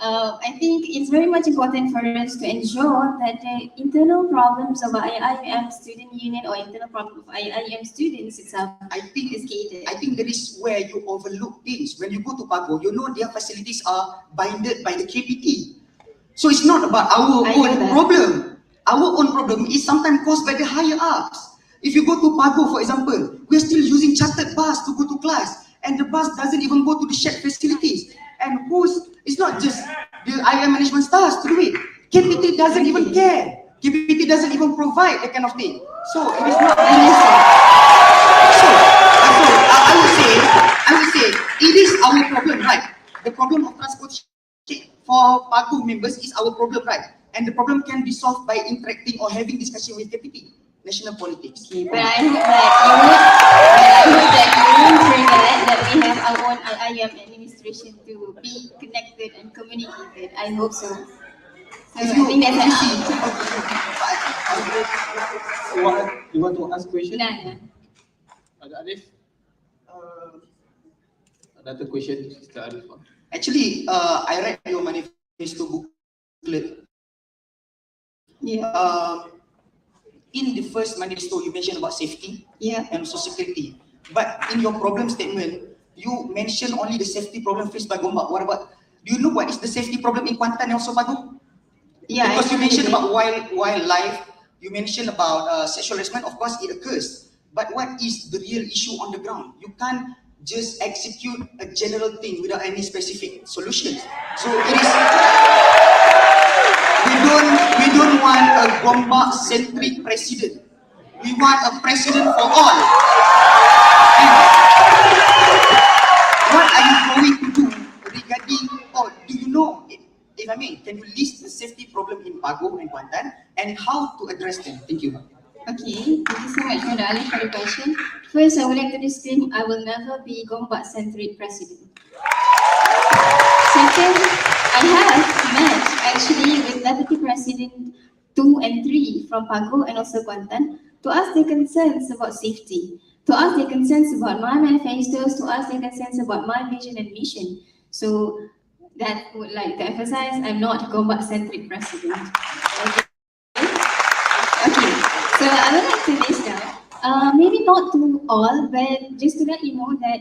I think it's very much important for us to ensure that the internal problems of IIM student union or internal problem of IIM students itself is catered. I think that is where you overlook things. When you go to Pago, you know their facilities are binded by the KPT. So it's not about our own problem. Our own problem is sometimes caused by the higher ups. If you go to Pago, for example, we're still using chartered bus to go to class, and the bus doesn't even go to the shared facilities. And it's not just the IIM management staff to do it. KPT doesn't even care. KPT doesn't even provide that kind of thing. So it is not necessary. So I would say it is our problem, right? The problem of transportation for Pago members is our problem, right? And the problem can be solved by interacting or having discussion with KPT, national politics. Okay, but I hope that you won't forget that we have our own IIM administration to be connected and communicated. I hope so. I think that's You want to ask question? Nah. Ada Arif? Another question, Mr. Arif. Actually, I read your manifesto booklet. Yeah. In the first manifesto, you mentioned about safety Yeah. and also security. But in your problem statement, you mentioned only the safety problem faced by Gombak. What about, do you know what is the safety problem in Kuantan and also Pago? Yeah. Because you mentioned about wildlife, you mentioned about sexual harassment, of course it occurs. But what is the real issue on the ground? You can't just execute a general thing without any specific solutions. So it is, we don't want a Gombak-centric president. We want a president for all. What are you going to do regarding, or do you know, if I may, can you list the safety problem in Pago and Kuantan and how to address them? Thank you. Okay, thank you so much, Brother Ali, for the question. First, I would like to disclaim I will never be Gombak-centric president. Second, I have met actually with Deputy President 2 and 3 from Pago and also Kuantan to ask their concerns about safety, to ask their concerns about my manifestos, to ask their concerns about my vision and mission. So that would like to emphasize I'm not Gombak-centric president. Okay. Okay, so I would like to list down, maybe not to all, but just to let you know that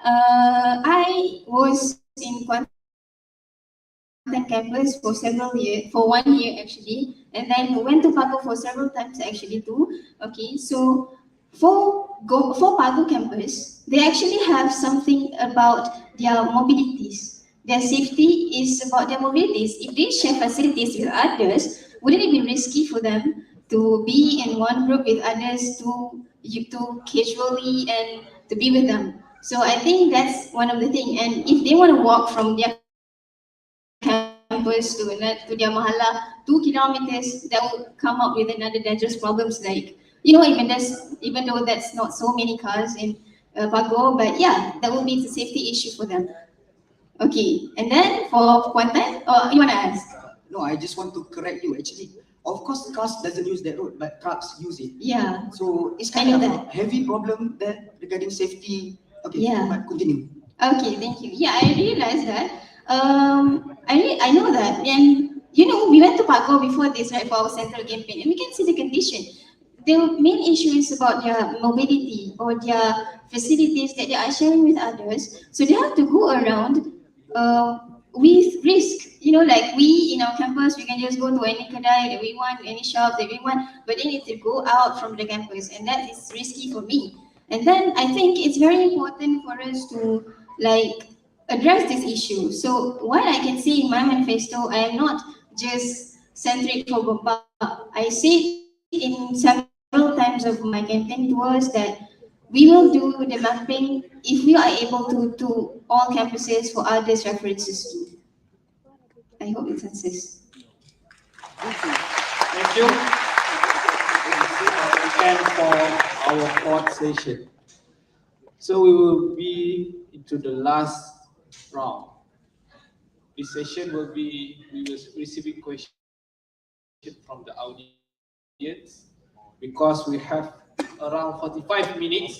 I was in Kuantan campus for several years, for 1 year actually, and then went to Pago for several times actually too. Okay, so for Pago campus, they actually have something about their mobilities. Their safety is about their mobilities. If they share facilities with others, wouldn't it be risky for them to be in one group with others to casually and to be with them? So I think that's one of the things. And if they want to walk from their campus to their mahala 2 kilometers, that will come up with another dangerous problems like even though that's not so many cars in Pago, but yeah, that will be the safety issue for them. Okay, and then for Kuantan, or you want to ask? No, I just want to correct you. Actually, of course, cars doesn't use that road, but trucks use it. Yeah. So it's I kind know of that. a heavy problem there regarding safety. Okay, Yeah. but continue. Okay, thank you. Yeah, I realized that. I know that, and we went to Pago before this, right, for our central campaign, and we can see the condition. The main issue is about their mobility or their facilities that they are sharing with others. So they have to go around with risk. Like we in our campus, we can just go to any kedai that we want, any shop that we want, but they need to go out from the campus, and that is risky for me. And then I think it's very important for us to like address this issue. So what I can see in my manifesto, I am not just centric for Gombak. I say in several times of my campaign tours that we will do the mapping if we are able to all campuses for others references too. I hope it answers. Thank you. And for our fourth session. So we will be into the last round. This session will be, we will receiving questions from the audience because we have around 45 minutes.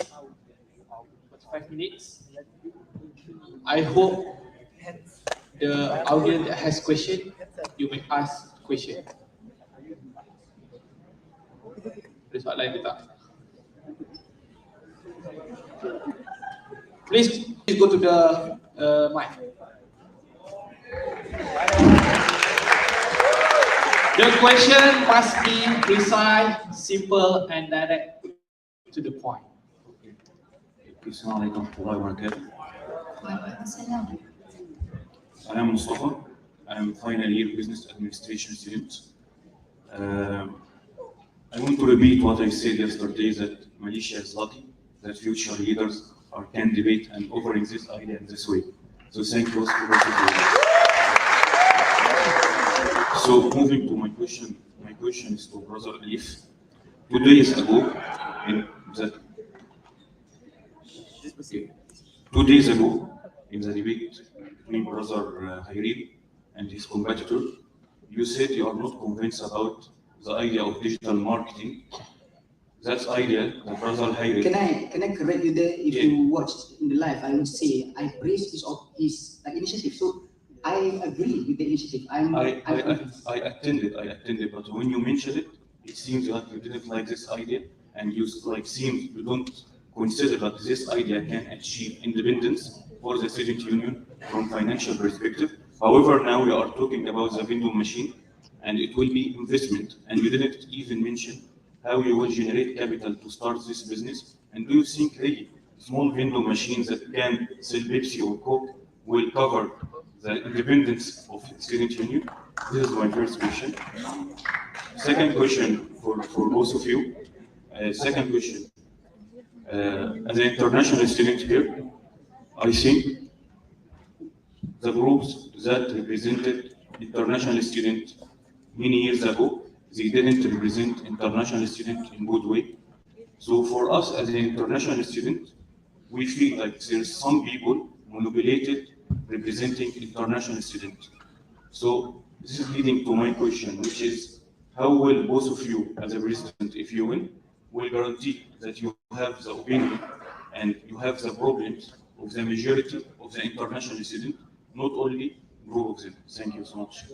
45 minutes. I hope the audience that has question, you may ask question. Ada soalan ke tak? Please go to the mic. The question must be precise, simple, and direct to the point. Assalamualaikum warahmatullahi wabarakatuh. Waalaikumsalam. I am Mustafa. I am final year business administration student. I want to repeat what I said yesterday that Malaysia is lucky that future leaders can debate and offering this idea in this way. So thank you for that. So moving to my question is to Brother Alif. 2 days ago, in the 2 days ago, in the debate between Brother Hayrib and his competitor, you said you are not convinced about the idea of digital marketing. That idea, the Brother Hayrib. Can I correct you there? If you watched in the live, I would say I praised his initiative. So I agree with the initiative. I attended, but when you mentioned it, it seems like you didn't like this idea, and seems you don't consider that this idea can achieve independence for the student union from financial perspective. However, now we are talking about the vending machine, and it will be investment, and you didn't even mention how you will generate capital to start this business. And do you think really small vending machines that can sell Pepsi or Coke will cover the independence of the student union? This is my first question. Second question for both of you. Second question. As an international student here, I think the groups that represented international students many years ago, they didn't represent international students in good way. So for us as an international student, we feel like there's some people manipulated representing international students. So this is leading to my question, which is how will both of you as a president, if you win, will guarantee that you have the opinion and you have the problems of the majority of the international students, not only group of them. Thank you so much.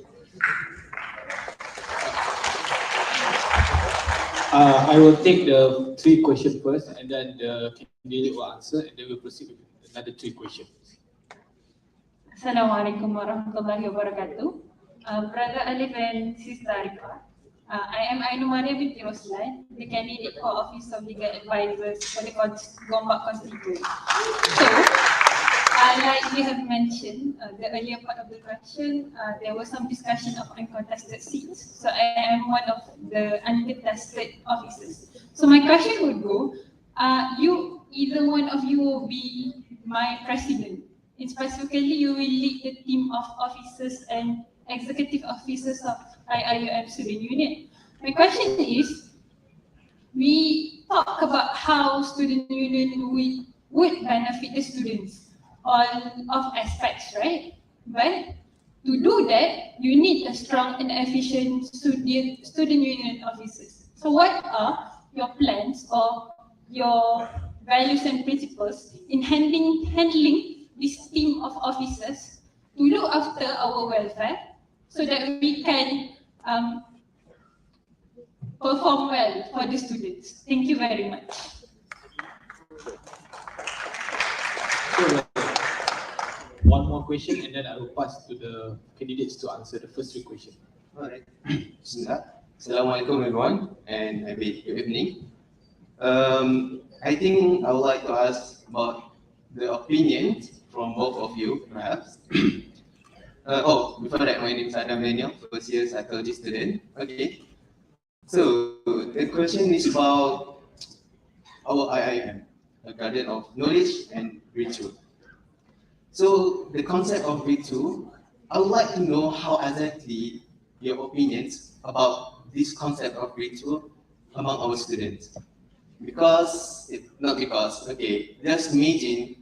I will take the 3 questions first, and then the candidate will answer, and then we'll proceed with another 3 questions. Assalamualaikum warahmatullahi wabarakatuh. Brother Alif and Sister Arifah. I am Ainumaria binti Roslan, the candidate for Office of Legal Advisors for the Gombak constituency. So, like we have mentioned, the earlier part of the question, there was some discussion of uncontested seats. So I am one of the uncontested officers. So my question would go, either one of you will be my president. And specifically, you will lead the team of officers and executive officers of Iiumsu Student Union. My question is, we talk about how student union would benefit the students, all of aspects, right? But to do that, you need a strong and efficient student union officers. So what are your plans or your values and principles in handling this team of officers to look after our welfare so that we can perform well for the students? Thank you very much. One more question, and then I will pass to the candidates to answer the first 3 questions. Alright. Assalamualaikum everyone, and a good evening. I think I would like to ask about the opinions from both of you, perhaps. Before that, my name is Adam Daniel, first year psychology student. Okay. So the question is about our IIM, a guardian of knowledge and virtue. So the concept of virtue, I would like to know how exactly your opinions about this concept of virtue among our students. Just imagine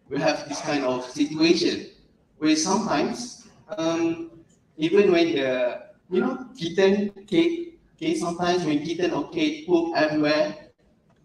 we have this kind of situation where sometimes, even when kitten, cake, sometimes when kitten or cake poop everywhere,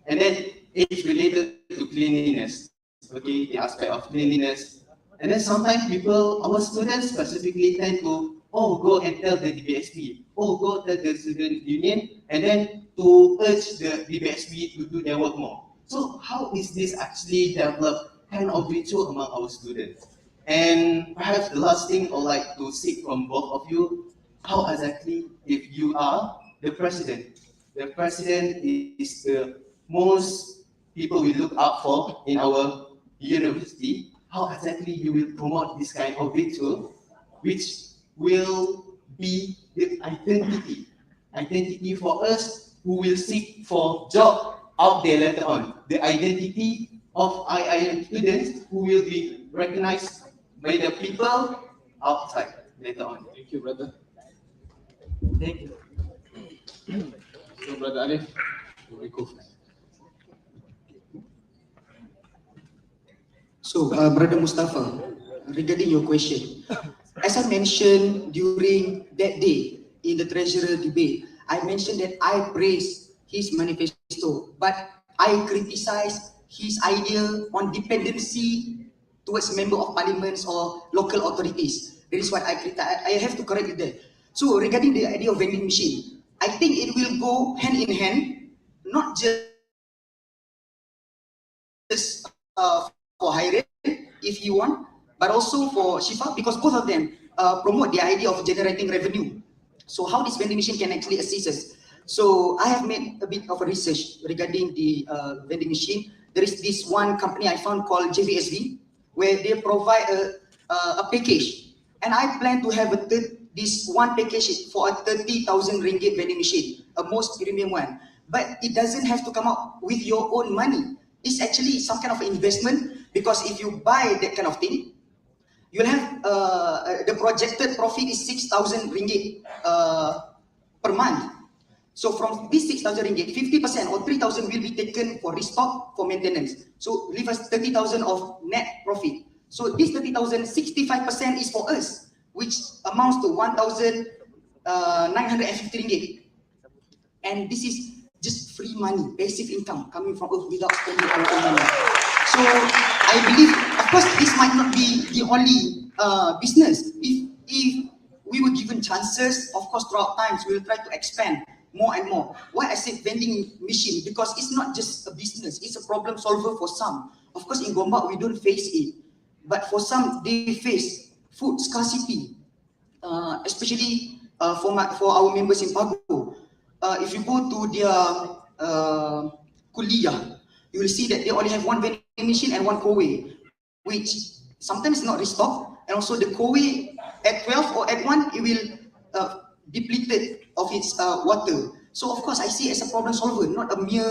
and then it's related to cleanliness, okay, the aspect of cleanliness. And then sometimes our students specifically tend to, go and tell the DBSP, go tell the student union, and then to urge the DBSP to do their work more. So how is this actually developed kind of ritual among our students? And perhaps the last thing I'd like to seek from both of you, how exactly, if you are the president is the most people we look up for in our university, how exactly you will promote this kind of ritual, which will be the identity for us who will seek for job out there later on, the identity of IIM students who will be recognized by the people outside later on. Thank you, brother. Thank you. So, Brother Alif, you will go first. So, Brother Mustafa, regarding your question, as I mentioned during that day in the treasurer debate, I mentioned that I praised his manifesto, but I criticized his idea on dependency towards member of parliaments or local authorities. That is what I criticize. I have to correct it there. So regarding the idea of vending machine, I think it will go hand in hand, not just for Hiren, if you want, but also for Shifa, because both of them promote the idea of generating revenue. So how this vending machine can actually assist us. So I have made a bit of a research regarding the vending machine. There is this one company I found called JVSV, where they provide a package. And I plan to have this one package for a 30,000 ringgit vending machine, a most premium one. But it doesn't have to come out with your own money. It's actually some kind of investment, because if you buy that kind of thing, you'll have the projected profit is 6,000 ringgit per month. So from this 6,000 ringgit, 50% or 3,000 will be taken for restock, for maintenance. So leave us 30,000 of net profit. So this 30,000, 65% is for us, which amounts to 1,950 ringgit. And this is just free money, passive income coming from us without spending our own money. So I believe, of course, this might not be the only business. If we were given chances, of course, throughout times, we will try to expand more and more. Why I said vending machine? Because it's not just a business, it's a problem solver for some. Of course, in Gombak, we don't face it. But for some, they face food scarcity, especially for our members in Pago. If you go to their kuliah, you will see that they only have one vending machine and one kowe, which sometimes is not restocked. And also the kowe at 12 or at 1, it will depleted of its water. So of course, I see it as a problem solver, not a mere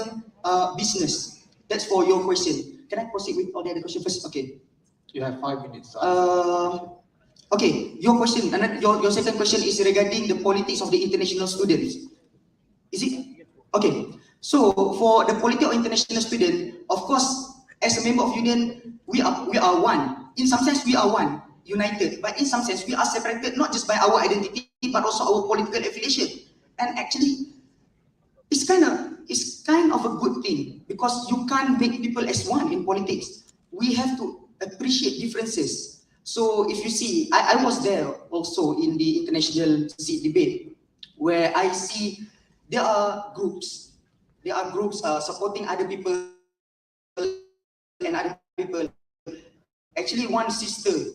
business. That's for your question. Can I proceed with all the other questions first? Okay. You have 5 minutes. Okay, your question, and your second question is regarding the politics of the international students. Is it? Okay. So for the politics of international student, of course, as a member of union, we are one. In some sense, we are one, united. But in some sense, we are separated not just by our identity, but also our political affiliation. And actually, it's kind of a good thing, because you can't make people as one in politics. We have to appreciate differences. So if you see, I was there also in the international seat debate, where I see there are groups supporting other people and other people. Actually, one international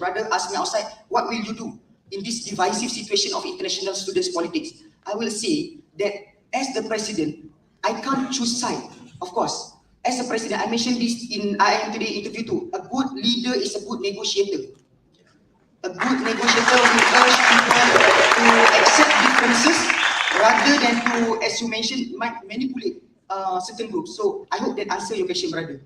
brother asked me outside, what will you do in this divisive situation of international students politics? I will say that as the president, I can't choose side, of course. As a president, I mentioned this in IIM Today interview too. A good leader is a good negotiator. A good negotiator will urge people to accept differences rather than to, as you mentioned, manipulate certain groups. So I hope that answers your question, brother.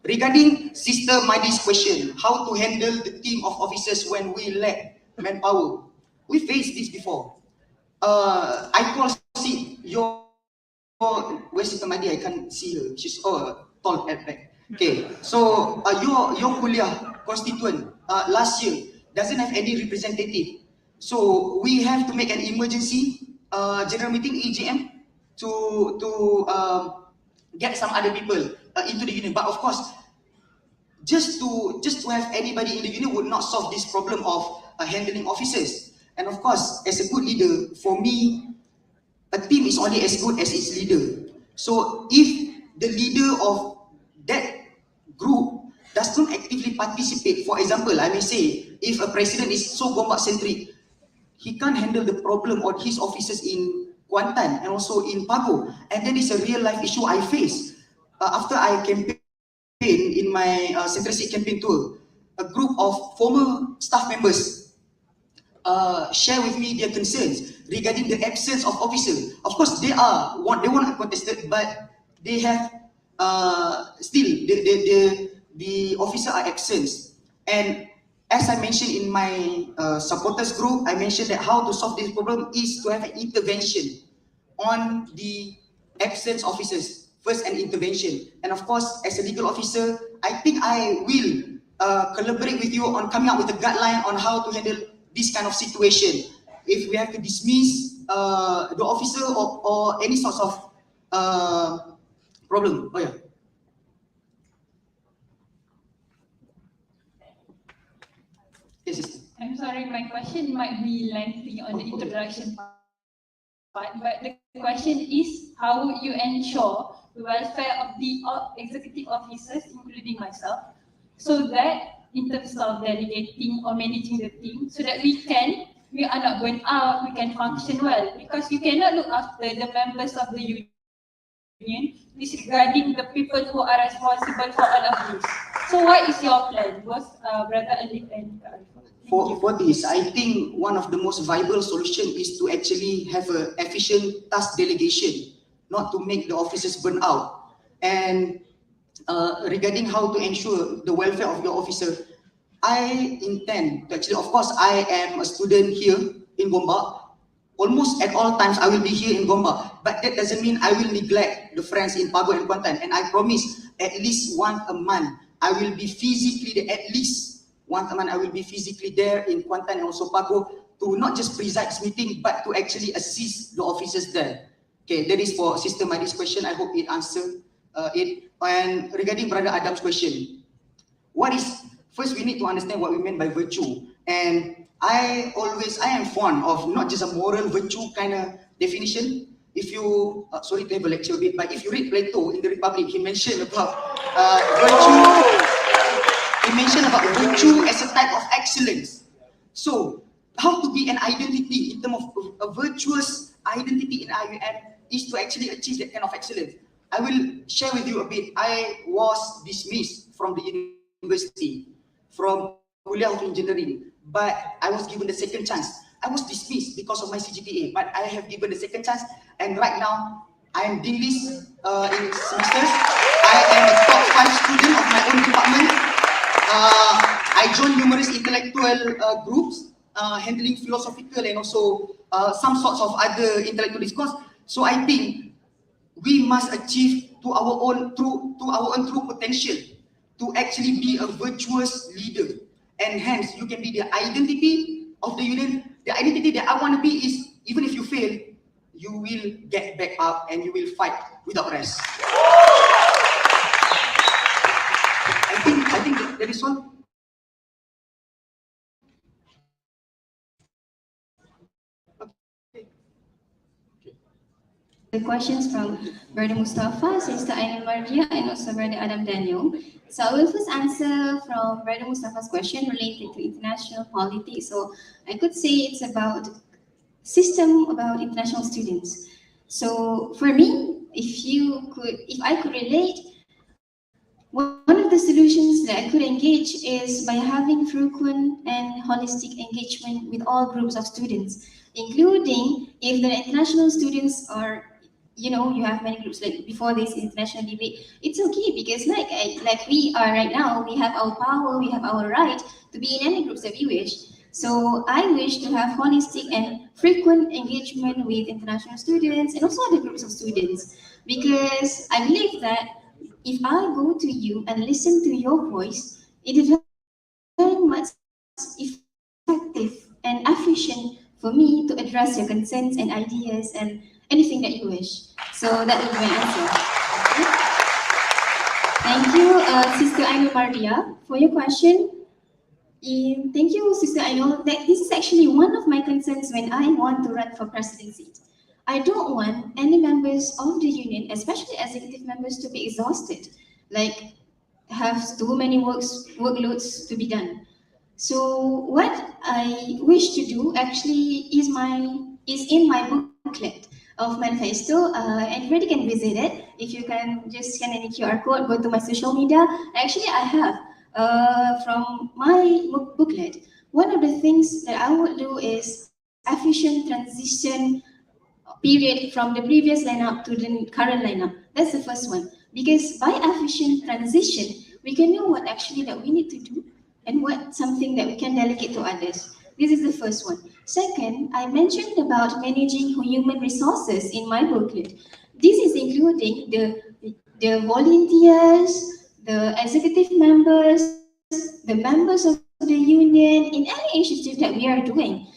Regarding Sister Madi's question, how to handle the team of officers when we lack manpower? We faced this before. I call where's Sister Madi? I can't see her. She's tall at back. Okay, so your kuliah constituent last year doesn't have any representative. So we have to make an emergency general meeting EGM to get some other people into the union. But of course, just to have anybody in the union would not solve this problem of handling officers. And of course, as a good leader, for me, a team is only as good as its leader. So if the leader of that group does not actively participate, for example, I may say, if a president is so Gombak-centric, he can't handle the problem of his officers in Kuantan and also in Pago. And that is a real life issue I face. After I campaign in my Central State campaign tour, a group of former staff members share with me their concerns regarding the absence of officers. Of course, they won't contested, but they have still the officer are absent. And as I mentioned in my supporters group, I mentioned that how to solve this problem is to have an intervention on the absence officers. First, an intervention. And of course, as a legal officer, I think I will collaborate with you on coming up with a guideline on how to handle this kind of situation. If we have to dismiss the officer or any sorts of problem. Oh yeah. Yes. I'm sorry, my question might be lengthy on the introduction part, but the question is how would you ensure the welfare of the executive officers, including myself, so that in terms of delegating or managing the team, so that we are not burnt out, we can function well, because you cannot look after the members of the union disregarding the people who are responsible for all of this. So what is your plan, both Brother Alif and Kak Alifah? For this, I think one of the most viable solution is to actually have an efficient task delegation not to make the officers burn out. And regarding how to ensure the welfare of your officer, I intend to actually, of course, I am a student here in Gombak. Almost at all times I will be here in Gombak, but that doesn't mean I will neglect the friends in Pago and Kuantan. And I promise at least once a month I will be physically there, at least once a month I will be physically there in Kuantan and also Pago to not just preside this meeting, but to actually assist the officers there. Okay, that is for Sister Madi's question. I hope it answered it. And regarding Brother Adam's question, first we need to understand what we mean by virtue. And I am fond of not just a moral virtue kind of definition. If you, sorry to have a lecture a bit, but if you read Plato in the Republic, he mentioned about virtue. He mentioned about virtue as a type of excellence. So, how to be an identity in terms of a virtuous identity in IUM is to actually achieve that kind of excellence. I will share with you a bit. I was dismissed from the university, from Kuliah of Engineering, but I was given the second chance. I was dismissed because of my CGPA, but I have given the second chance, and right now I am dean list in semesters. I am a top 5 student of my own department. I joined numerous intellectual groups, handling philosophical and also some sorts of other intellectual discourse. So I think we must achieve to our own true potential to actually be a virtuous leader, and hence you can be the identity of the union. The identity that I want to be is, even if you fail, you will get back up and you will fight without rest. I think that is all. The questions from Brother Mustafa, Sister Ainul Mardia, and also Brother Adam Daniel. So I will first answer from Brother Mustafa's question related to international politics. So I could say it's about system about international students. So for me, if I could relate, one of the solutions that I could engage is by having frequent and holistic engagement with all groups of students, including if the international students are, you have many groups like before this international debate. It's okay because like we are right now, we have our power, we have our right to be in any groups that we wish. So I wish to have holistic and frequent engagement with international students and also other groups of students, because I believe that if I go to you and listen to your voice, it is very much effective and efficient for me to address your concerns and ideas and anything that you wish. So that will be my answer. Thank you, Sister Ainul Mardia, for your question. Thank you, Sister Ainul. This is actually one of my concerns when I want to run for presidency. I don't want any members of the union, especially executive members, to be exhausted, like have too many workloads to be done. So what I wish to do actually is in my booklet of manifesto. Everybody can visit it. If you can just scan any QR code, go to my social media. Actually, I have from my booklet. One of the things that I would do is efficient transition period from the previous lineup to the current lineup. That's the first one. Because by efficient transition, we can know what actually that we need to do and what something that we can delegate to others. This is the first one. Second, I mentioned about managing human resources in my booklet. This is including the volunteers, the executive members, the members of the union in any initiative that we are doing.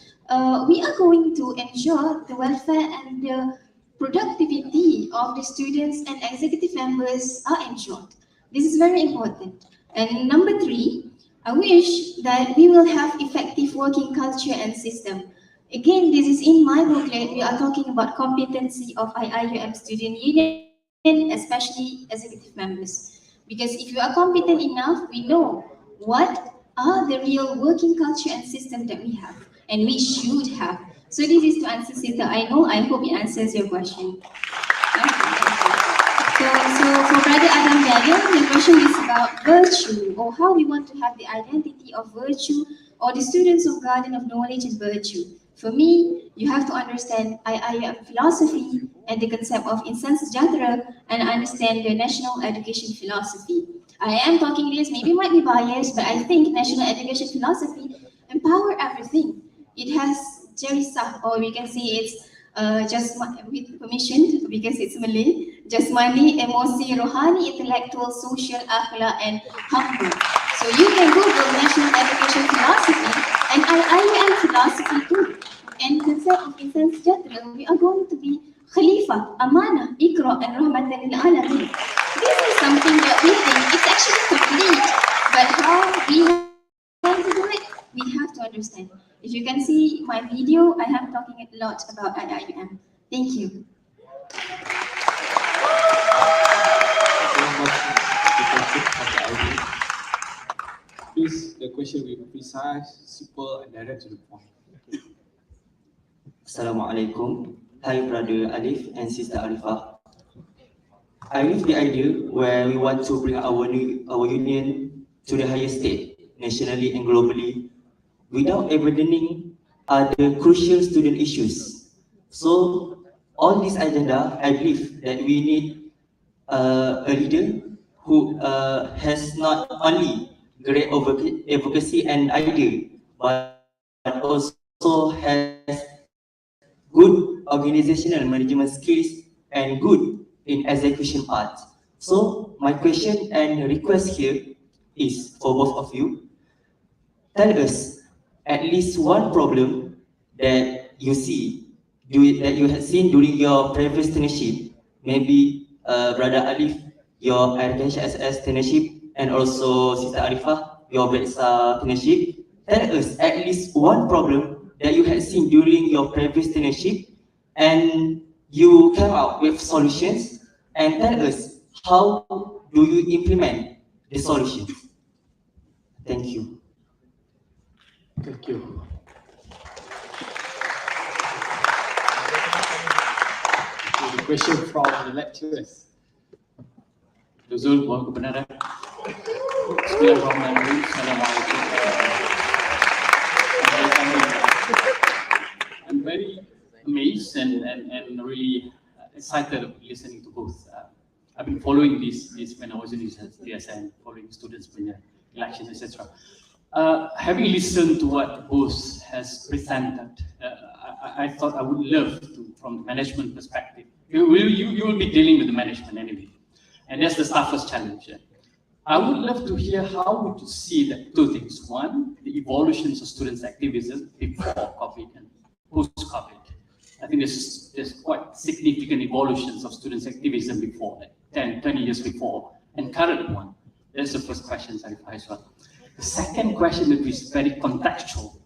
We are going to ensure the welfare and the productivity of the students and executive members are ensured. This is very important. And number 3, I wish that we will have effective working culture and system. Again, this is in my booklet. We are talking about competency of IIUM student union, especially executive members. Because if you are competent enough, we know what are the real working culture and system that we have and we should have. So this is to answer Sita. I hope it answers your question. So for Brother Adam Daniel, the question is about virtue, or how we want to have the identity of virtue, or the students of Garden of Knowledge and Virtue. For me, you have to understand IIUM philosophy and the concept of insan sejahtera and understand the national education philosophy. I am talking this, maybe might be biased, but I think national education philosophy empower everything. It has jerisah, or we can say it's with permission, because it's Malay, jasmani, emosi, rohani, intellectual, social, akhlak, and hampa. So you can Google national education philosophy and IIUM philosophy too. And concept of insan sejahtera, we are going to be Khalifah, Amanah, Iqra, and Rahmatan lil Alamin. This is something that we think it's actually complete, but how we want to do it, we have to understand. If you can see my video, I am talking a lot about IIUM. Thank you. Please, the question will be precise, simple, and direct to the point. Assalamualaikum. Hi, brother Alif and sister Arifah. I live the idea where we want to bring our union to the highest state, nationally and globally, without abandoning the crucial student issues. So, on this agenda, I believe that we need a leader who has not only great advocacy and idea, but also has good organizational management skills and good in execution part. So my question and request here is for both of you, tell us at least one problem that you see, that you have seen during your previous internship. Maybe Brother Alif, your Arkansas SS internship, and also Sister Arifah, your Betsa internship. Tell us at least one problem that you had seen during your previous internship, and you came out with solutions, and tell us how do you implement the solutions. Thank you. Thank you. The question from the lecturers. Nuzul, mohon kebenaran. Bismillahirrahmanirrahim. Assalamualaikum. I'm very amazed and really excited of listening to both. I've been following this when I was in DSN, following students' elections, etc. Having listened to what both has presented, I thought I would love to, from the management perspective, you will be dealing with the management anyway, and that's the toughest challenge. I would love to hear how would you see the two things. One, the evolutions of students' activism before COVID and post-COVID. I think there's quite significant evolutions of students' activism before, like 10, 20 years before, and current one. That's the first question, Sarifah, as well. The second question that is very contextual,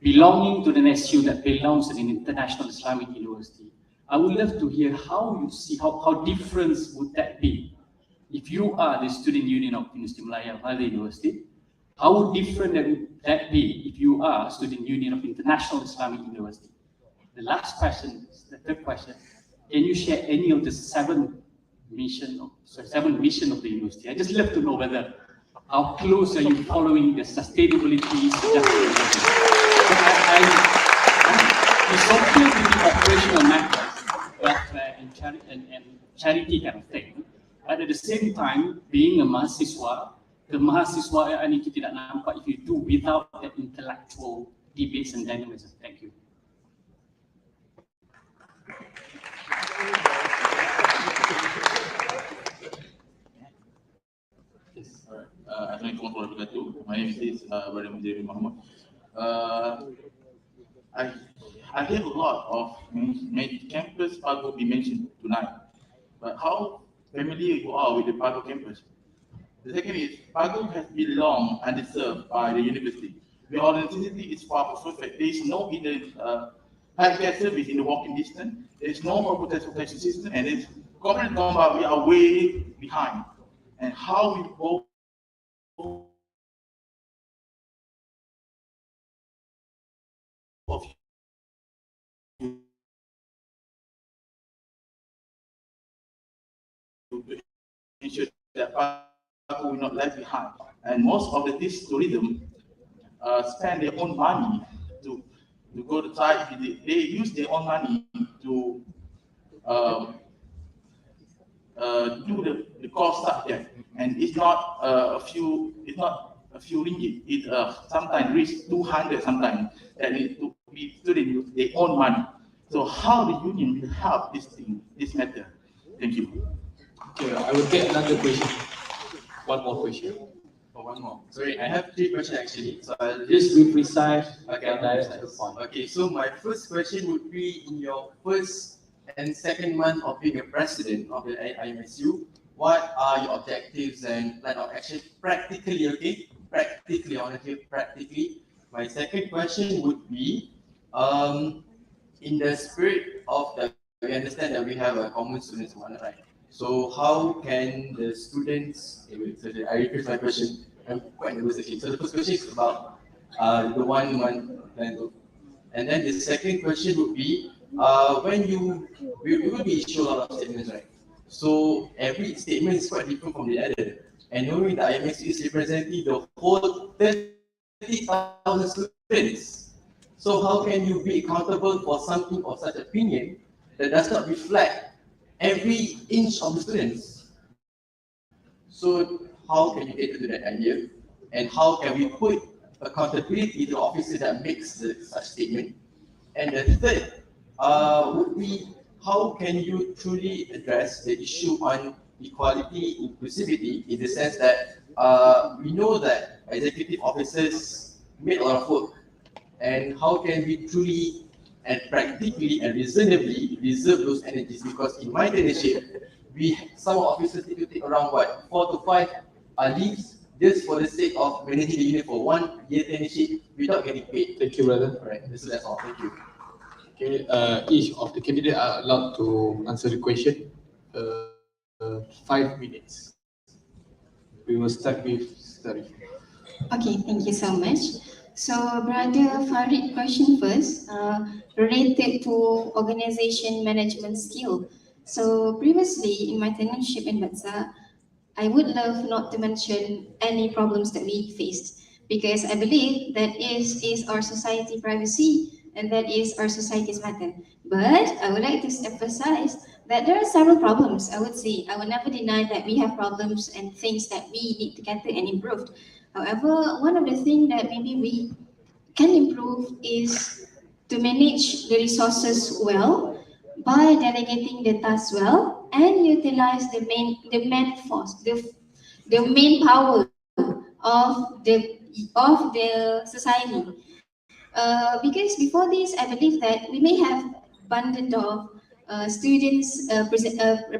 belonging to an SU that belongs to an international Islamic university. I would love to hear how you see, how different would that be if you are the student union of University Malaya Malaya University. How different would that be if you are student union of International Islamic University? The last question, the third question, can you share any of the seven mission of the university? I just love to know whether how close are you following the sustainability, the social and the operational matters, welfare and charity kind of thing. But at the same time, being a mahasiswa, the mahasiswa ini kita tidak nampak if you do without the intellectual debates and dynamism. Thank you. Assalamualaikum warahmatullahi wabarakatuh. My name is Brother Mujahid Muhammad. I hear a lot of campus Pago be mentioned tonight, but how familiar you are with the Pago campus? The second is Pago has been long underserved by the university. The authenticity is far from perfect. There is no healthcare service in the walking distance. There is no proper transportation system, and it's common number we are way behind. And how we go of to ensure that people will not left behind. And most of the this tourism spend their own money to to go to site, they use their own money to um, do the cost subject, and it's not a few ringgit. It sometimes reach 200 sometimes that need to be student use their own money. So how the union will help this matter? Thank you. Okay, I will take another question. One more question. Oh, one more. Sorry, I have three questions actually. So I'll Just be precise. Okay, and direct to the point. okay, so my first question would be, in your first and second month of being a president of the Iiumsu, what are your objectives and plan of action practically, okay? Practically, honestly, practically. My second question would be, in the spirit of the, we understand that we have a common students one, right? So how can the students, I repeat my question, I'm quite nervous actually. So the first question is about the 1 month plan. And then the second question would be, when we will be issued a lot of statements, right? So every statement is quite different from the other. And knowing that IMX is representing the whole 30,000 students, so how can you be accountable for something of such opinion that does not reflect every inch of the students? So how can you get to that idea? And how can we put accountability to the officer that makes such statement? And the third would be, how can you truly address the issue on equality, inclusivity, in the sense that we know that executive officers made a lot of work, and how can we truly and practically and reasonably reserve those energies? Because in my leadership, some officers need to take around 4 to 5 leaves just for the sake of managing the unit for 1 year tenureship without getting paid. Thank you, brother. All right, so that's all. Thank you. Okay, each of the candidates are allowed to answer the question. 5 minutes. We will start with Starif. Okay, thank you so much. So, Brother Farid, question first, related to organization management skill. So, previously in my tenureship in Batsa, I would love not to mention any problems that we faced, because I believe that is our society privacy and that is our society's matter. But I would like to emphasize that there are several problems. I would say I would never deny that we have problems and things that we need to get and improve. However, one of the things that maybe we can improve is to manage the resources well by delegating the tasks well and utilize the main force, the main power of the society. Because before this, I believe that we may have abundant of students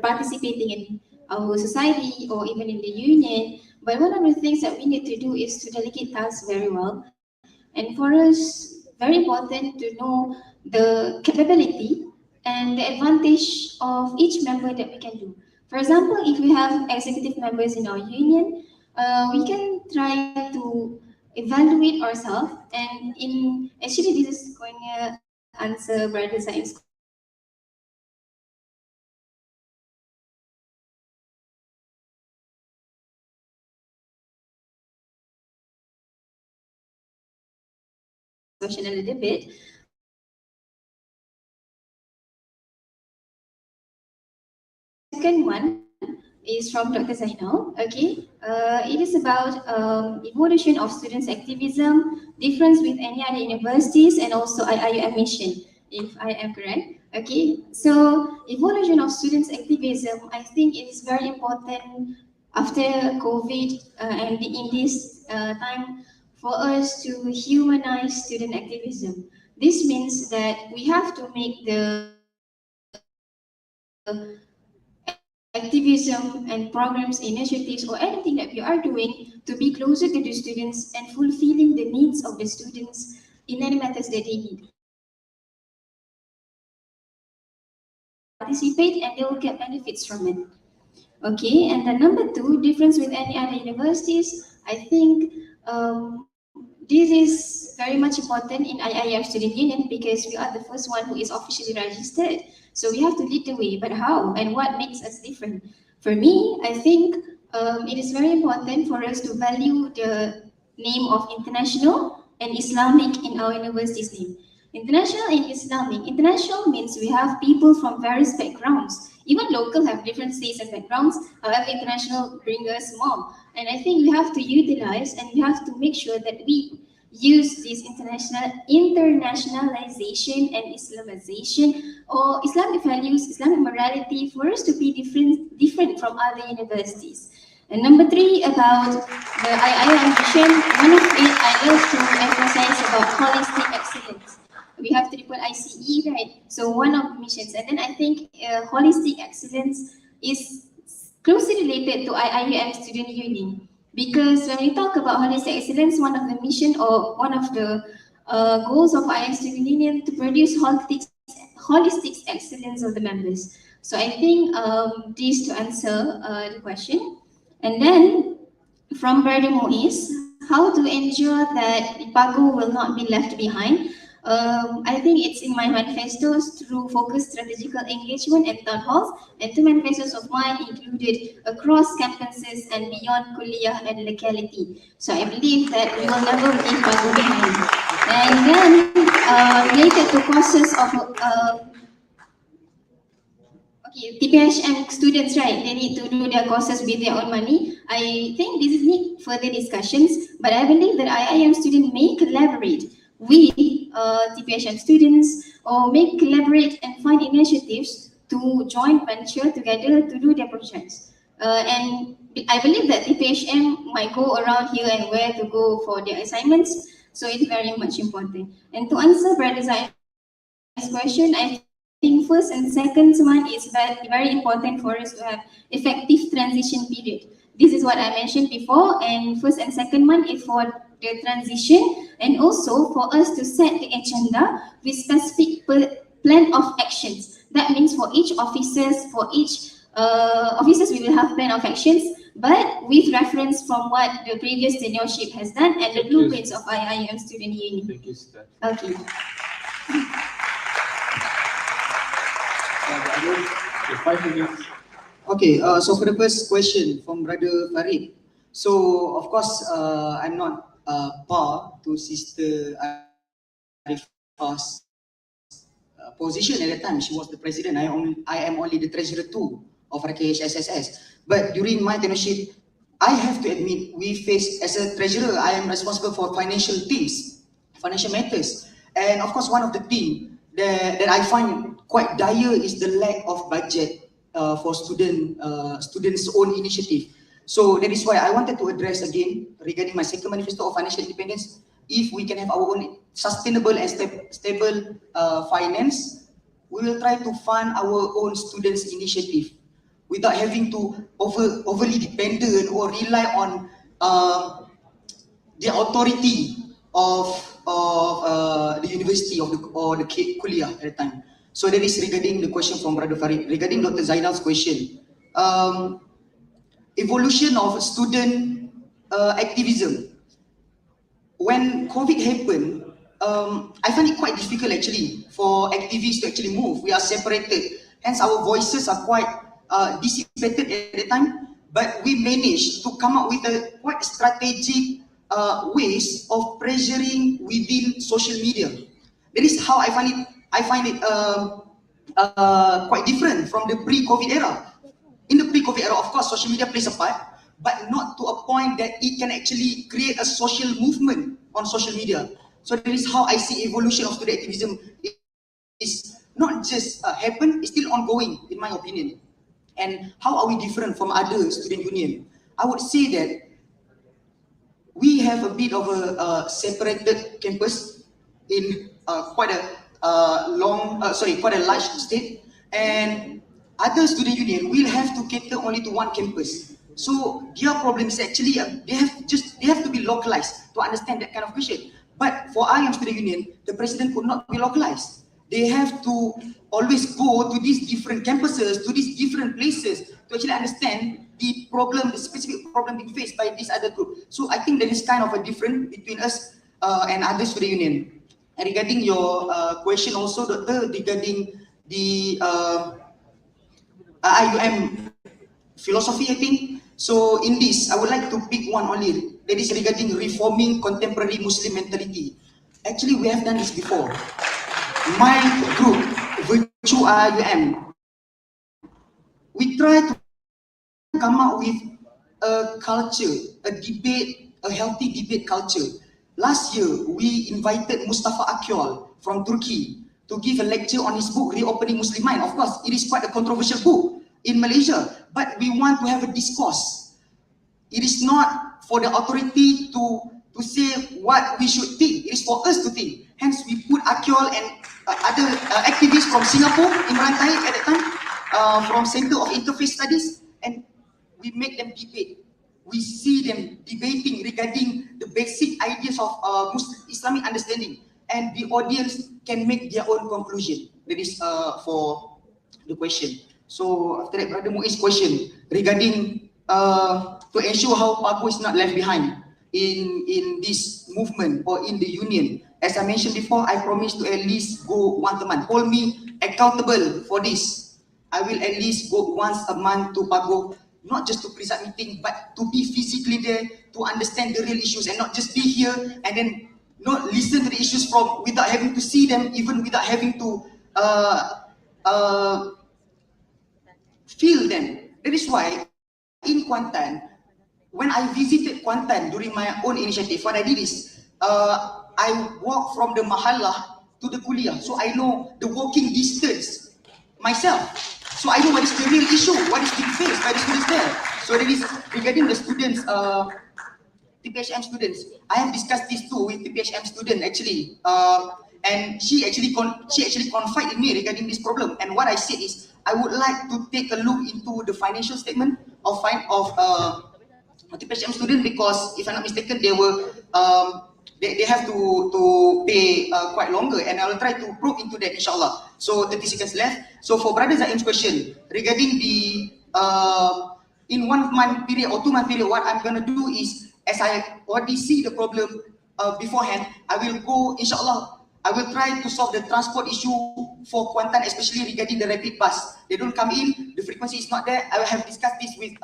participating in our society or even in the union. But one of the things that we need to do is to delegate tasks very well. And for us, very important to know the capability and the advantage of each member that we can do. For example, if we have executive members in our union, we can try to evaluate ourselves. And in actually, this is going to answer Brother Saim's question a little bit. Second one is from Dr. Zainal. Okay, it is about evolution of students' activism, difference with any other universities, and also IIUM mission, if I am correct. Okay, so evolution of students' activism, I think it is very important after COVID and in this time for us to humanize student activism. This means that we have to make the activism and programs, initiatives, or anything that we are doing to be closer to the students and fulfilling the needs of the students in any matters that they need. Participate and they will get benefits from it. Okay, and the number two, difference with any other universities, I think this is very much important in IIM Student Union because we are the first one who is officially registered. So we have to lead the way, but how and what makes us different? For me, I think it is very important for us to value the name of international and Islamic in our university's name. International and Islamic. International means we have people from various backgrounds. Even local have different states and backgrounds. However, international bring us more. And I think we have to utilize and we have to make sure that we use this internationalization and Islamization or Islamic values, Islamic morality for us to be different from other universities. And number 3, about the IIU ambition, one of it I love to emphasize about holistic excellence. We have ICE, right? So one of the missions, and then I think holistic excellence is closely related to IIUM Student Union, because when we talk about holistic excellence, one of the mission or one of the goals of IIUM Student Union to produce holistic excellence of the members. So I think this to answer the question. And then from Brother Moise, how to ensure that Pago will not be left behind? I think it's in my manifestos through focused strategical engagement and town halls, and 2 manifestos of mine included across campuses and beyond kuliah and locality. So I believe that we will never leave Pago behind. And then related to courses of TPHM students, right? They need to do their courses with their own money. I think this need further discussions, but I believe that IIM students may collaborate with TPHM students or may collaborate and find initiatives to joint venture together to do their projects. And I believe that TPHM might go around here and where to go for their assignments, so it's very much important. And to answer Brother Zain's question, I think first and second one is very important for us to have effective transition period. This is what I mentioned before, and first and second one is for the transition, and also for us to set the agenda with specific plan of actions. That means for each officers, we will have plan of actions, but with reference from what the previous tenureship has done and the blueprints of IIUM Student Union. Thank you, Sister. Okay. The 5 minutes. Okay, so for the first question from Brother Farid. So, of course, I'm not par to Sister Arifa's position at the time. She was the president. I am only the treasurer too of RKH SSS. But during my tenureship, I have to admit, we face, as a treasurer, I am responsible for financial things, financial matters. And of course, one of the things that I find quite dire is the lack of budget for students' own initiative. So that is why I wanted to address again regarding my second manifesto of financial independence. If we can have our own sustainable and stable finance, we will try to fund our own students' initiative without having to overly dependent or rely on the authority of the university or the kuliah at the time. So that is regarding the question from Brother Farid. Regarding Dr. Zainal's question, evolution of student activism. When COVID happened, I find it quite difficult actually for activists to actually move. We are separated, hence our voices are quite dissipated at the time. But we managed to come up with a quite strategic ways of pressuring within social media. That is how I find it quite different from the pre-COVID era. In the pre-COVID era, of course, social media plays a part, but not to a point that it can actually create a social movement on social media. So that is how I see evolution of student activism is not just happen, it's still ongoing, in my opinion. And how are we different from other student union? I would say that we have a bit of a separated campus in quite a large state, and other student union will have to cater only to one campus. So their problem is actually they have to be localized to understand that kind of question. But for IIUM Student Union, the president could not be localized. They have to always go to these different campuses, to these different places to actually understand the problem, the specific problem being faced by this other group. So I think there is kind of a difference between us and other student union. And regarding your question also, Doctor, regarding the IIUM philosophy, I think. So in this, I would like to pick one only. That is regarding reforming contemporary Muslim mentality. Actually, we have done this before. my group, Virtue IUM, we try to come up with a culture, a debate, a healthy debate culture. Last year, we invited Mustafa Akyol from Turkey to give a lecture on his book, Reopening Muslim Mind. Of course, it is quite a controversial book in Malaysia, but we want to have a discourse. It is not for the authority to say what we should think. It is for us to think. Hence, we put Akyol and other activists from Singapore in Rantai at that time, from Center of Interfaith Studies, and we make them debate. We see them debating regarding the basic ideas of Islamic understanding, and the audience can make their own conclusion. That is for the question. So after that, Brother Muiz's question regarding to ensure how Pago is not left behind in this movement or in the union. As I mentioned before, I promise to at least go once a month. Hold me accountable for this. I will at least go once a month to Pago, not just to preside meeting, but to be physically there, to understand the real issues, and not just be here and then not listen to the issues from without having to see them, even without having to feel them. That is why in Kuantan, when I visited Kuantan during my own initiative, what I did is I walked from the Mahallah to the Kuliah, so I know the walking distance myself. So I know what is the real issue, what is being faced by the students there. So that is regarding the students, TPHM students. I have discussed this too with TPHM student actually, and she actually confided in me regarding this problem. And what I said is, I would like to take a look into the financial statement of TPHM student, because if I'm not mistaken, they were they have to pay quite longer, and I will try to probe into that, inshallah. So 30 seconds left. So for Brother Zaim's question regarding the in 1 month period or 2 month period, what I'm gonna do is, as I already see the problem beforehand, I will go, inshallah, I will try to solve the transport issue for Kuantan, especially regarding the rapid bus. They don't come in, the frequency is not there. I will have discussed this with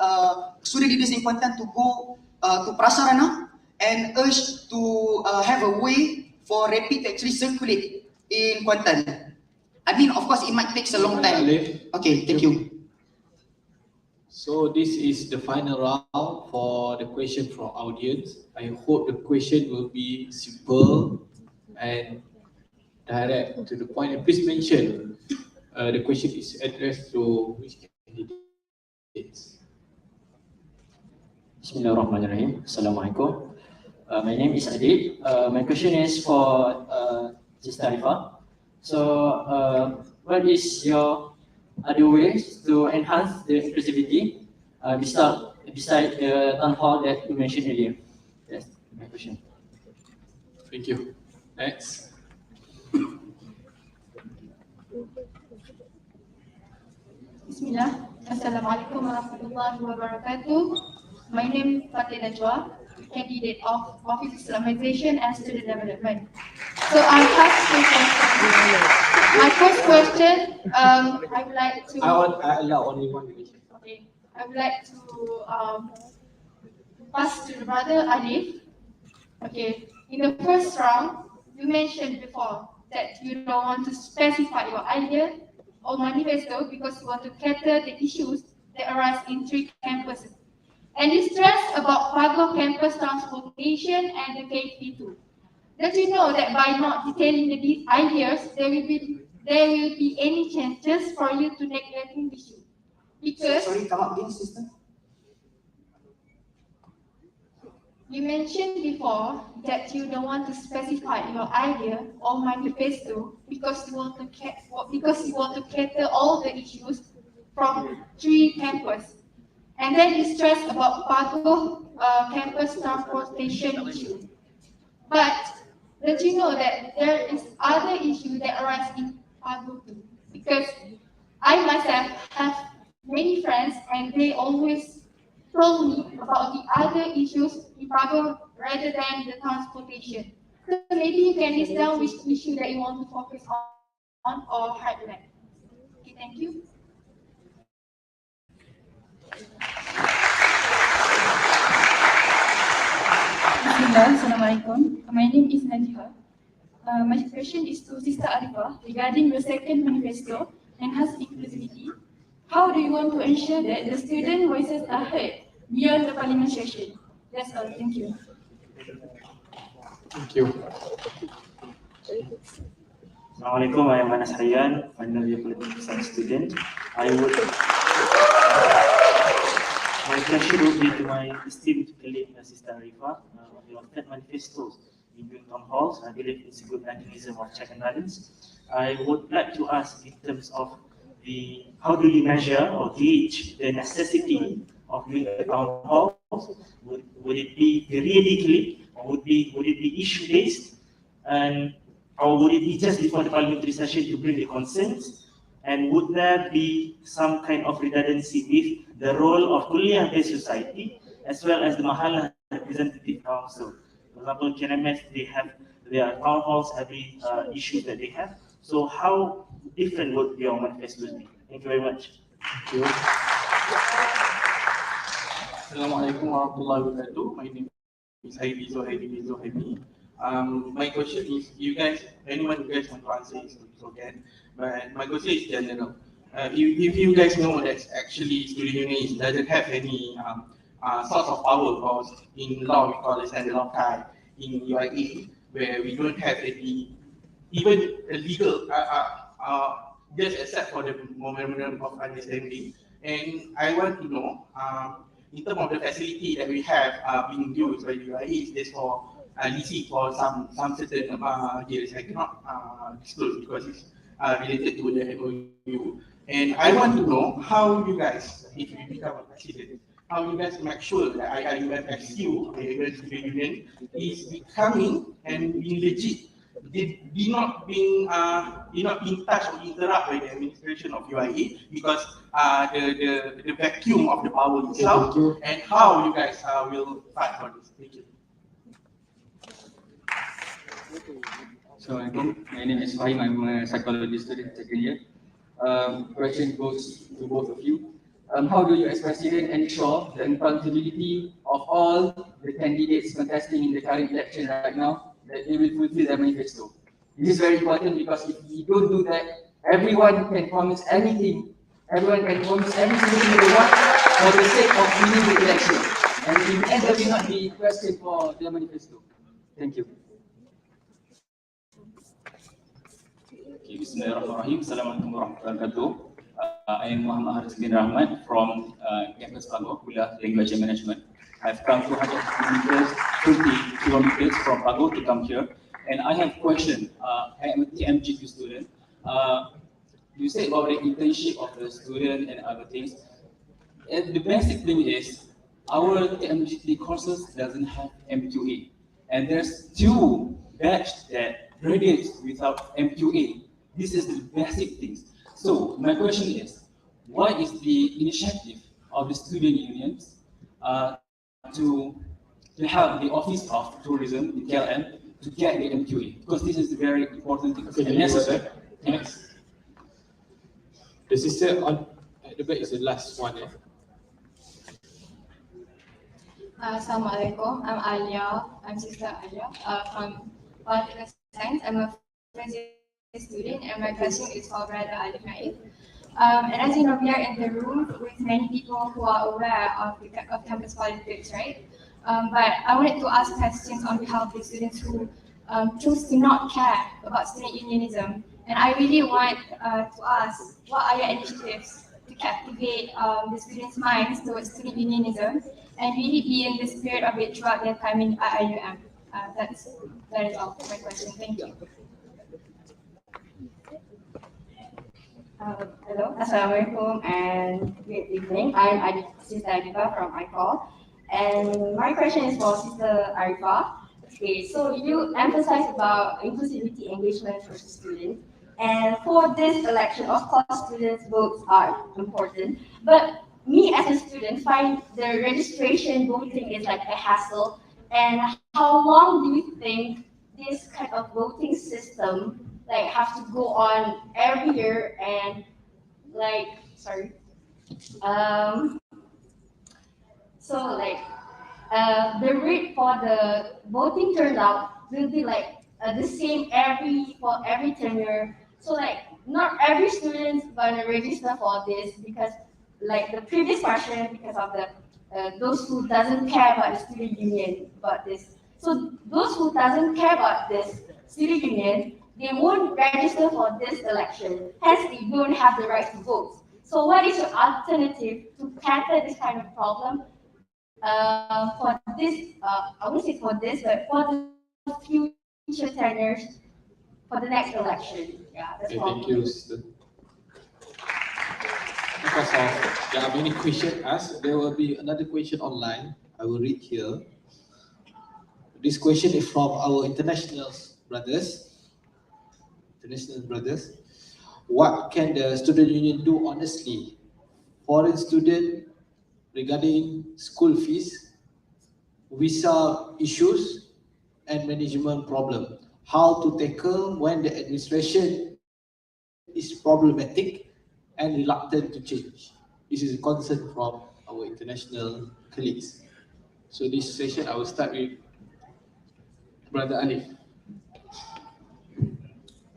student leaders in Kuantan to go to Prasarana and urge to have a way for rapid to actually circulate in Kuantan. I mean, of course, it might take a long time. Okay, thank you. So this is the final round for the question from audience. I hope the question will be simple and direct to the point. And please mention the question is addressed to which candidates. Bismillahirrahmanirrahim. Assalamualaikum. My name is Adib. My question is for Sister Arifah. So, what is your other ways to enhance the inclusivity beside the town hall that you mentioned earlier? That's my question. Thank you. Next. Bismillah. Assalamualaikum warahmatullahi wabarakatuh. My name is Fatih Najwa, candidate of Office Islamization and Student Development. So I have two questions. My first question, I would like to. I allow only one question. Okay. I would like to pass to the brother Alif. Okay. In the first round, you mentioned before that you don't want to specify your idea or manifesto because you want to cater the issues that arise in 3 campuses. And you stress about Pago campus transportation and the KP2. Don't you know that by not detailing the ideas, there will be any chances for you to neglecting the issue? Because Sorry, come up again, sister. you mentioned before that you don't want to specify your idea or manifesto because you want to cater all the issues from 3 campuses. And then you stress about Pago campus transportation issue. But don't you know that there is other issues that arise in Pago too? Because I myself have many friends and they always told me about the other issues in Pago rather than the transportation. So maybe you can list down which issue that you want to focus on or highlight. Okay, thank you. Bismillah, Assalamualaikum. My name is Najha. My question is to Sister Arifah regarding the second manifesto, enhance inclusivity. How do you want to ensure that the student voices are heard beyond the parliament session? That's all. Thank you. Thank you. Assalamualaikum, I am Anas Hayyan, final year political science student. My question would be to my esteemed colleague, Sister Arifah, your third manifestos in doing town halls. I believe it's a good mechanism of check and balance. I would like to ask in terms of how do you measure or gauge the necessity of doing a town hall? Would it be periodically, or would it be issue based, or would it be just before the parliamentary session to bring the concerns? And would there be some kind of redundancy with the role of kuliah-based society as well as the Mahalah Representative Council? For example, KNMS, they have their town halls, every issue that they have. So how different would your manifestos be? Thank you very much. Thank you. Assalamualaikum warahmatullahi wabarakatuh. My name is Haidi Zohaimi. My question is, anyone you guys want to answer is okay. But my question is general. If you guys know that actually student union doesn't have any source of power, because in law we call it standard of tie in UIA, where we don't have any even a legal just except for the memorandum of understanding. And I want to know, in terms of the facility that we have being used by UIA, is this for leasing for some certain years? I cannot disclose because it's related to the MOU. And I want to know how you guys, if you become a president, how you guys make sure that IIUMSU, the Student Union, is becoming and being legit. They not being touched or interrupted by the administration of UIA because the vacuum of the power itself, and how you guys will fight for this. Thank you. So my name is Fahim. I'm a psychology student second year. Question goes to both of you. How do you as president ensure the accountability of all the candidates contesting in the current election right now, that they will fulfill their manifesto? This is very important because if we don't do that, everyone can promise anything. Everyone can promise everything they want for the sake of winning the election. And in the end, there will not be question for their manifesto. Thank you. Okay, Bismillahirrahmanirrahim. Assalamualaikum warahmatullahi wabarakatuh. I am Muhammad Haris bin Rahman from campus Pago, Kuliah Language and Management. I've come 20 kilometers from Pago to come here, and I have a question. I am a TMGT student. You said about the internship of the student and other things. And the basic thing is, our TMGT courses doesn't have MQA, and there's two batch that graduates without MQA. This is the basic things. So my question is, what is the initiative of the student unions to have the Office of Tourism, the KLM, to get the MQA? Because this is very important thing and necessary. Yes. The sister on at the back is the last one. Assalamualaikum. I'm Alia. I'm Sister Alia from Political Science. I'm a first year student, and my question is for Brother Alif Naif. And as you know, we are in the room with many people who are aware of campus politics, right? But I wanted to ask questions on behalf of the students who choose to not care about student unionism. And I really want to ask, what are your initiatives to captivate the students' minds towards student unionism and really be in the spirit of it throughout their time in IIUM? That is all for my question. Thank you. Hello, Assalamualaikum and good evening. I'm Sister Arifah from ICOL, and my question is for Sister Arifah. Okay, so you emphasize about inclusivity, engagement for students, and for this election, of course, students' votes are important. But me as a student find the registration voting is like a hassle. And how long do you think this kind of voting system have to go on every year, and the rate for the voting turnout will be the same for every tenure. So like not every student's gonna register for this because like the previous question because of the those who doesn't care about the student union about this. So those who doesn't care about this student union, they won't register for this election. Hence, they don't have the right to vote. So what is your alternative to cater this kind of problem for this, I won't say for this, but for the future tenures for the next election? Yeah, that's Okay, all. thank you, sister. Because of there are many questions asked, there will be another question online. I will read here. This question is from our international brothers. What can the student union do honestly? Foreign student regarding school fees, visa issues, and management problem. How to tackle when the administration is problematic and reluctant to change. This is a concern from our international colleagues. So this session, I will start with Brother Alif.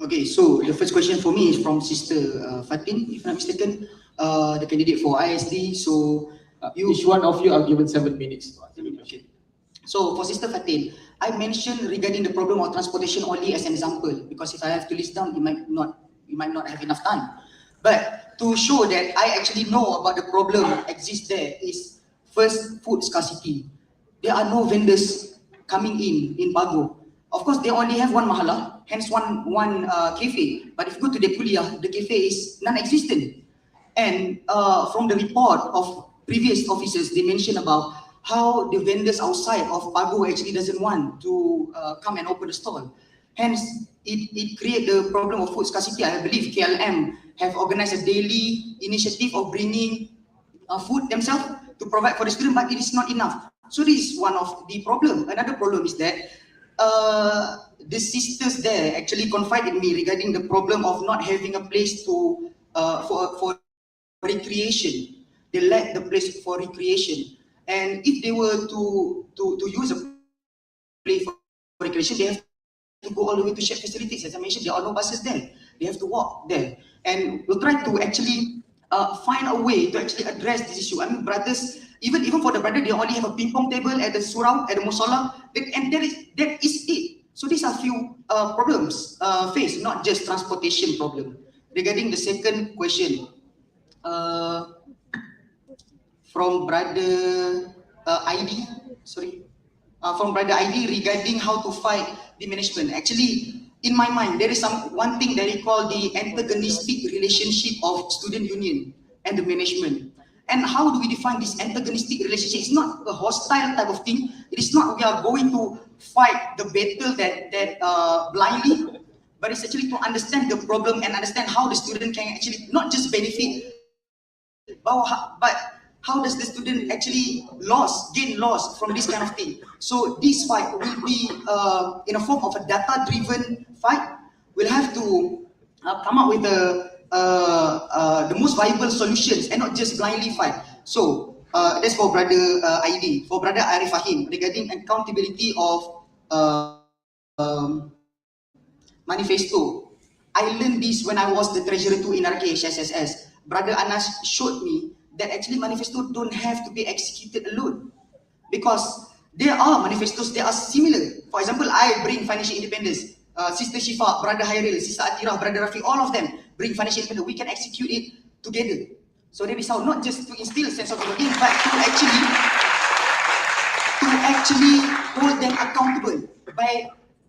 Okay, so the first question for me is from Sister Fatin, if I'm not mistaken, the candidate for ISD. So each one of you are given 7 minutes to answer the question. So for Sister Fatin, I mentioned regarding the problem of transportation only as an example, because if I have to list down, you might not have enough time. But to show that I actually know about the problem exists there is first food scarcity. There are no vendors coming in Pago. Of course, they only have one mahala, hence one cafe. But if you go to the kuliah, the cafe is non-existent. And from the report of previous officers, they mentioned about how the vendors outside of Pago actually doesn't want to come and open the stall. Hence, it created the problem of food scarcity. I believe KLM have organized a daily initiative of bringing food themselves to provide for the student, but it is not enough. So this is one of the problem. Another problem is that the sisters there actually confided in me regarding the problem of not having a place to for recreation. They lack the place for recreation, and if they were to use a place for recreation, they have to go all the way to shared facilities. As I mentioned, there are no buses there. They have to walk there, and we'll try to actually find a way to actually address this issue. I mean, brothers, even for the brother, they only have a ping pong table at the surau, at the musalla, and that is it. So these are few problems faced, not just transportation problem. Regarding the second question, from brother ID, from brother ID regarding how to fight the management. Actually, in my mind, there is one thing that we call the antagonistic relationship of student union and the management. And how do we define this antagonistic relationship? It's not a hostile type of thing. It is not we are going to fight the battle that blindly, but it's actually to understand the problem and understand how the student can actually not just benefit, but how does the student actually gain loss from this kind of thing. So this fight will be in a form of a data-driven fight. We'll have to come up with the most viable solutions and not just blindly fight. So that's for brother ID. For brother Arif Fahim, regarding accountability of manifesto. I learned this when I was the treasurer to in RKHSSS. Brother Anas showed me that actually manifesto don't have to be executed alone, because there are manifestos that are similar. For example, I bring financial independence. Sister Shifa, Brother Hairil, Sister Atira, Brother Rafi, all of them bring financial independence. We can execute it together. So that is how, not just to instill a sense of belonging, but to actually hold them accountable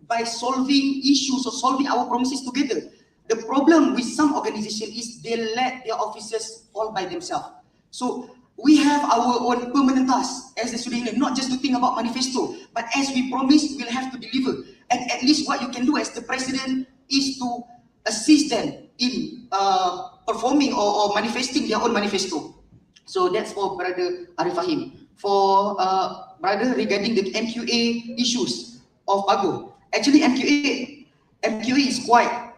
by solving issues or solving our promises together. The problem with some organizations is they let their officers all by themselves. So we have our own permanent task as the student union, not just to think about manifesto, but as we promised, we'll have to deliver. And at least what you can do as the president is to assist them in performing or manifesting their own manifesto. So that's for Brother Arif Fahim. For Brother regarding the MQA issues of Pago. Actually, MQA is quite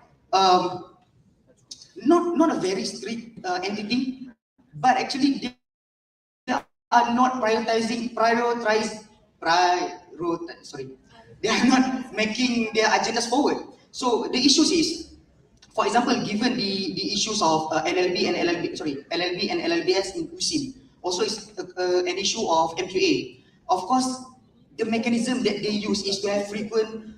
not a very strict entity, but actually they are not They are not making their agendas forward. So the issues is, for example, given the issues of LLB and LLBS in USIM, also is an issue of MQA. Of course, the mechanism that they use is to have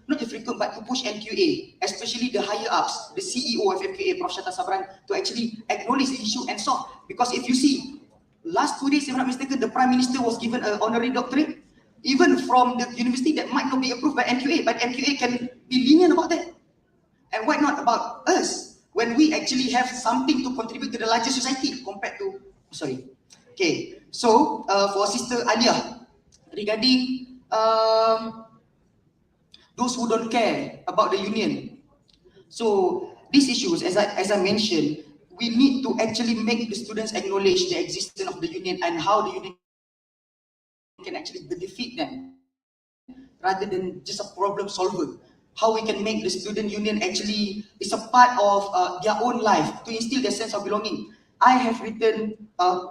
not just frequent, but to push MQA, especially the higher ups, the CEO of MQA, Prof. Shata Sabran, to actually acknowledge the issue and solve. Because if you see, last 2 days, if I'm not mistaken, the Prime Minister was given an honorary doctorate, even from the university that might not be approved by MQA, but MQA can be lenient about that. And why not about us, when we actually have something to contribute to the larger society compared to, Okay, so for Sister Alia, regarding those who don't care about the union. So these issues, as I mentioned, we need to actually make the students acknowledge the existence of the union and how the union can actually benefit them, rather than just a problem solver. How we can make the student union actually is a part of their own life, to instill their sense of belonging. I have written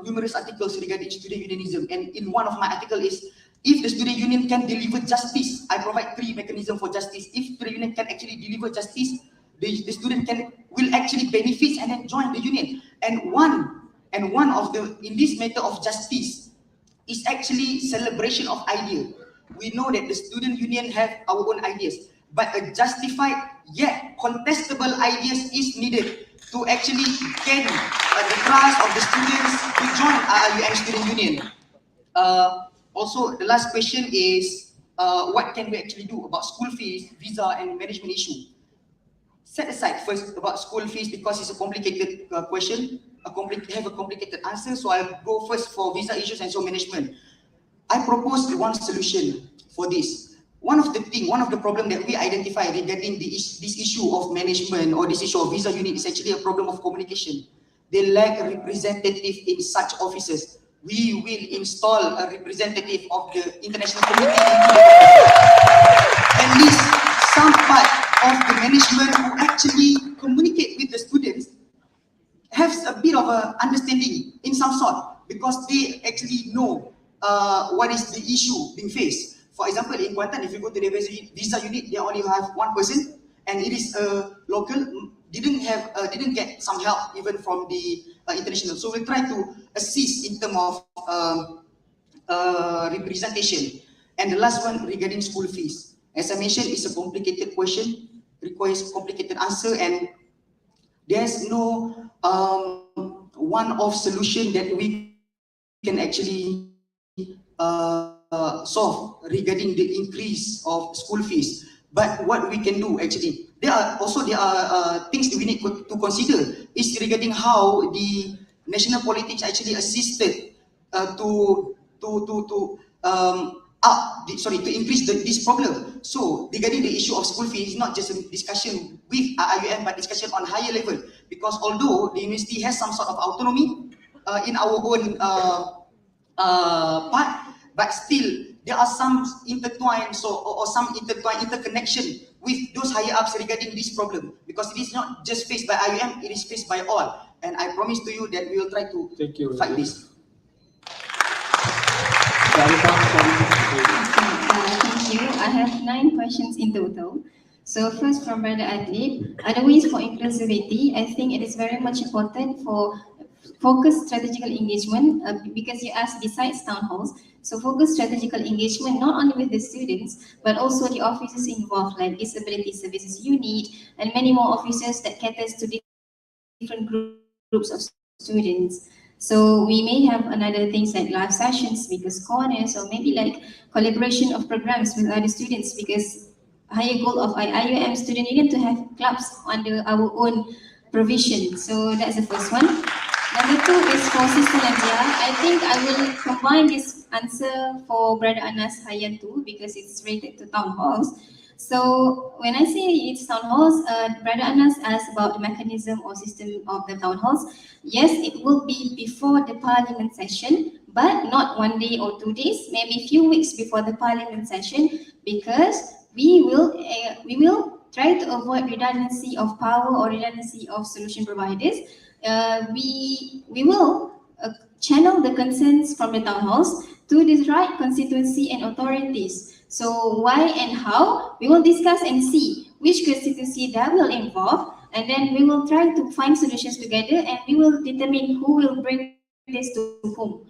numerous articles regarding student unionism, and in one of my articles is, if the student union can deliver justice, I provide 3 mechanisms for justice. If the union can actually deliver justice, the student will actually benefit and then join the union. And one of the, in this matter of justice, is actually celebration of idea. We know that the student union have our own ideas, but a justified yet contestable ideas is needed to actually gain the trust of the students to join Iium Student Union. Also, the last question is, what can we actually do about school fees, visa, and management issue? Set aside first about school fees, because it's a complicated question, have a complicated answer, so I'll go first for visa issues and so management. I propose one solution for this. One of the problem that we identify regarding this issue of management or this issue of visa unit is actually a problem of communication. They lack a representative in such offices. We will install a representative of the international community into at least some part of the management who actually communicate with the students has a bit of a understanding in some sort, because they actually know what is the issue being faced. For example, in Kuantan, if you go to the visa unit, they only have one person, and it is a local, didn't get some help even from the international. So we'll try to assist in terms of representation. And the last one regarding school fees. As I mentioned, it's a complicated question, requires complicated answer, and there's no one-off solution that we can actually solve regarding the increase of school fees. But what we can do actually, there are things that we need to consider is regarding how the national politics actually assisted to increase this problem. So regarding the issue of school fees, not just a discussion with Iium, but discussion on higher level, because although the university has some sort of autonomy in our own part, but still there are some intertwined interconnection with those higher ups regarding this problem, because it is not just faced by Iium, it is faced by all. And I promise to you that we will try to fight this. Thank you. I have 9 questions in total. So first from Brother Adib, other ways for inclusivity, I think it is very much important for focused strategical engagement, because you asked besides town halls. So focused strategical engagement, not only with the students, but also the officers involved, like disability services unit, and many more officers that caters to different groups of students. So we may have another things like live sessions, speakers corners, or maybe like collaboration of programs with other students, because higher goal of Iium Student Union to have clubs under our own provision. So that's the first one. Number 2 is for Sister Nadia. I think I will combine this answer for Brother Anas Hayantu because it's related to town halls. So when I say it's town halls, Brother Anas asked about the mechanism or system of the town halls. Yes, it will be before the parliament session, but not 1 day or 2 days, maybe a few weeks before the parliament session, because we will try to avoid redundancy of power or redundancy of solution providers. We will channel the concerns from the town halls to the right constituency and authorities. So why and how, we will discuss and see which constituency that will involve, and then we will try to find solutions together, and we will determine who will bring this to whom.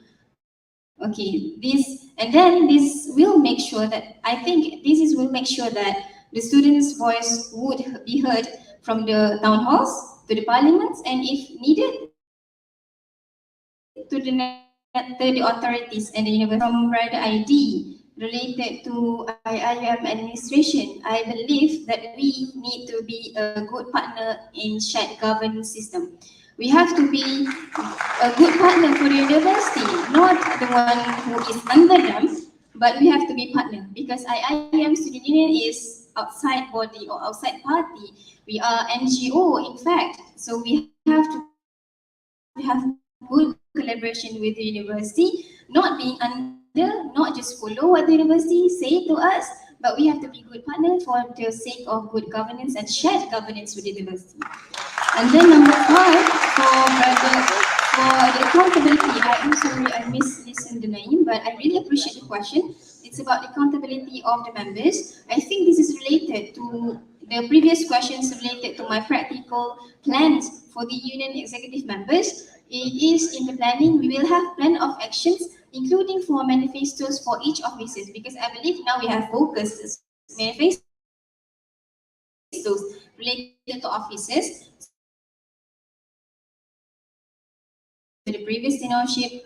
Okay, this will make sure that, I think will make sure that the students' voice would be heard from the town halls to the parliaments, and if needed, to the authorities and the university. From Rider ID related to IIUM administration, I believe that we need to be a good partner in shared governance system. We have to be a good partner for the university, not the one who is under them, but we have to be partner, because IIUM Student Union is outside body or outside party. We are NGO, in fact, so we have to have good collaboration with the university, not being under, not just follow what the university say to us, but we have to be good partners for the sake of good governance and shared governance with the university. And then number 5, for the accountability, I'm sorry I mislistened the name, but I really appreciate the question. It's about the accountability of the members. I think this is related to the previous questions related to my practical plans for the union executive members. It is in the planning. We will have plan of actions, including for manifestos for each offices, because I believe now we have focused manifestos related to offices. The previous tenorship,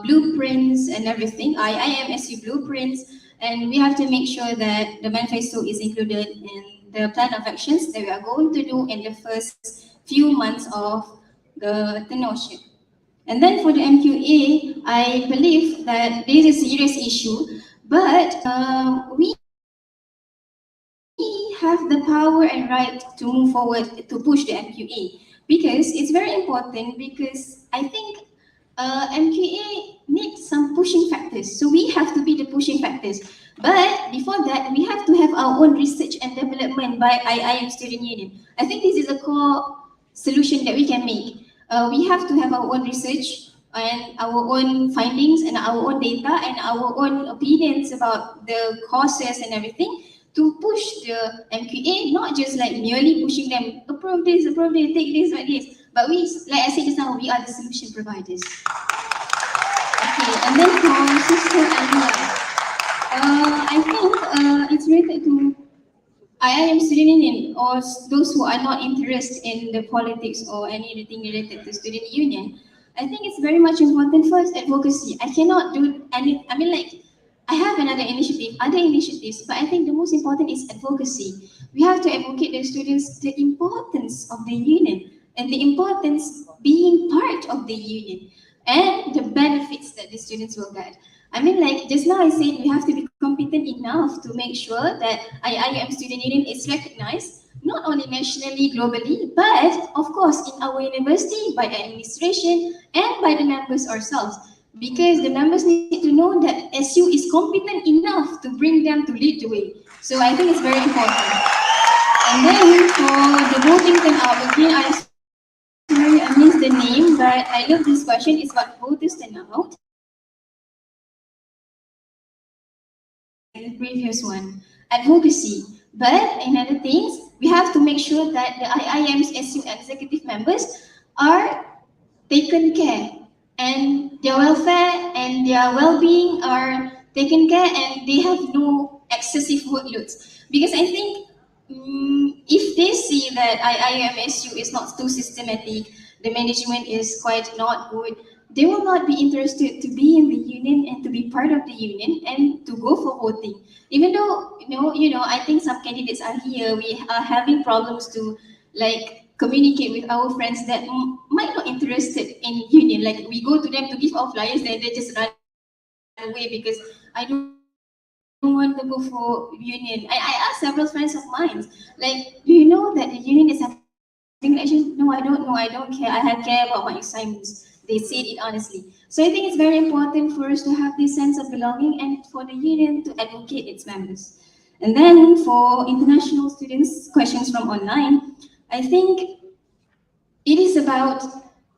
blueprints and everything, IIMSU blueprints, and we have to make sure that the manifesto is included in the plan of actions that we are going to do in the first few months of the tenorship. And then for the MQA, I believe that this is a serious issue, but we have the power and right to move forward to push the MQA, because it's very important, because I think MQA needs some pushing factors. So we have to be the pushing factors. But before that, we have to have our own research and development by IIM Student Union. I think this is a core solution that we can make. We have to have our own research and our own findings and our own data and our own opinions about the courses and everything to push the MQA, not just like merely pushing them, approve this, take this, like this. But we, like I said just now, we are the solution providers. Okay, and then for Sister Ania, I think it's related to IIM Student Union, or those who are not interested in the politics or anything related to student union. I think it's very much important for us advocacy. I cannot do any, I mean, like, I have another initiative, other initiatives, but I think the most important is advocacy. We have to advocate the students the importance of the union and the importance being part of the union and the benefits that the students will get. I mean, like just now I said, we have to be competent enough to make sure that IIM Student Union is recognized not only nationally, globally, but of course in our university by the administration and by the members ourselves. Because the members need to know that SU is competent enough to bring them to lead the way. So I think it's very important. And then for the voting turnout, again, I missed the name, but I love this question. It's about voters turnout. And the previous one, advocacy. But in other things, we have to make sure that the IIM's SU executive members are taken care, and their welfare and their well-being are taken care, and they have no excessive workloads. Because I think if they see that IIMSU is not too systematic, the management is quite not good, they will not be interested to be in the union and to be part of the union and to go for voting. Even though, I think some candidates are here, we are having problems to like communicate with our friends that might not interested in union. Like we go to them to give our flyers, then they just run away because I don't want to go for union. I asked several friends of mine, like, do you know that the union is having election? No, I don't know. I don't care. I care about my assignments. They said it honestly. So I think it's very important for us to have this sense of belonging and for the union to advocate its members. And then for international students, questions from online, I think it is about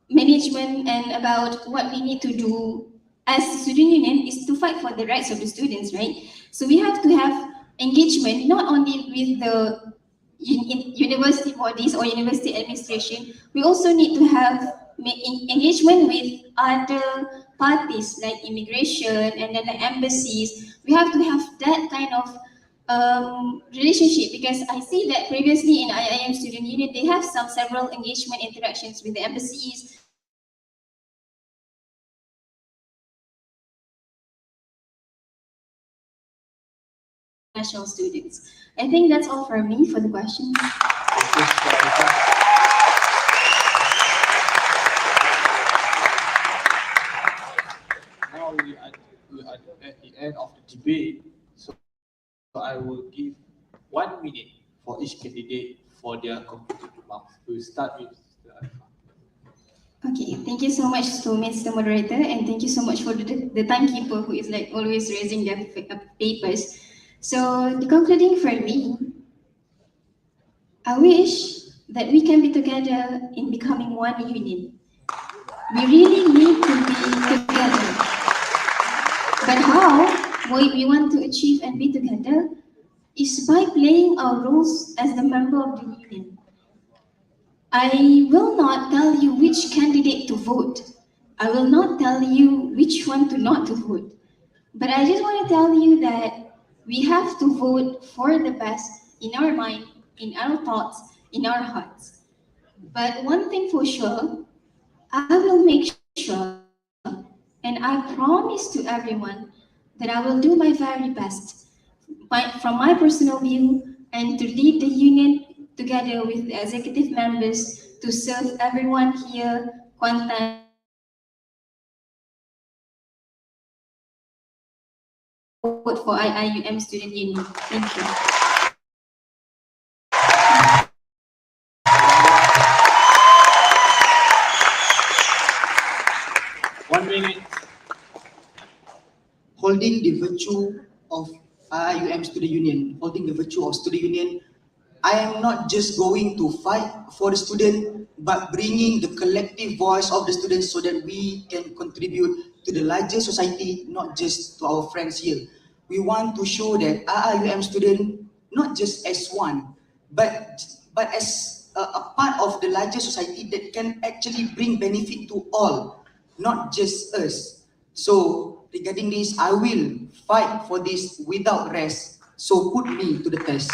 management and about what we need to do as a student union is to fight for the rights of the students, right? So we have to have engagement not only with the university bodies or university administration, we also need to have engagement with other parties like immigration and then the embassies. We have to have that kind of relationship, because I see that previously in IIM Student Union, they have several engagement interactions with the embassies, national students. I think that's all for me for the questions. Now we are at the end of the debate, so I will give 1 minute for each candidate for their concluding remarks. We will start with Mr. Arifah. Okay, thank you so much to Mr. Moderator, and thank you so much for the timekeeper who is like always raising their papers. So the concluding for me, I wish that we can be together in becoming one union. We really need to be together. But how we want to achieve and be together is by playing our roles as the member of the union. I will not tell you which candidate to vote. I will not tell you which one to not to vote. But I just want to tell you that we have to vote for the best in our mind, in our thoughts, in our hearts. But one thing for sure, I will make sure, and I promise to everyone that I will do my very best from my personal view and to lead the union together with the executive members to serve everyone here, Kuantan, vote for Iium Student Union. Thank you. Holding the virtue of Iium Student Union, holding the virtue of student union, I am not just going to fight for the student, but bringing the collective voice of the students so that we can contribute to the larger society, not just to our friends here. We want to show that Iium student, not just as one, but as a part of the larger society that can actually bring benefit to all, not just us. So regarding this, I will fight for this without rest. So put me to the test.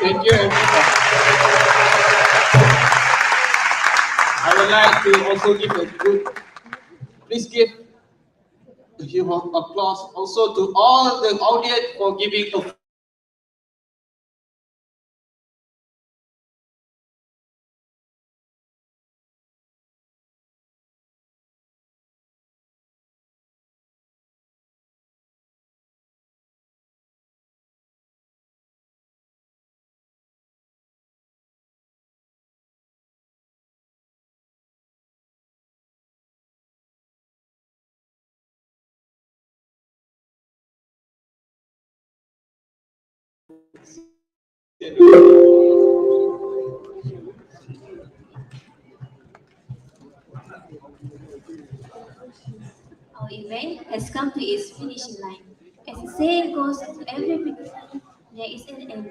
Thank you, everyone. I would like to also give a good, please give a huge applause also to all the audience for giving a Our event has come to its finishing line. As the saying goes, to every beginning, there is an end.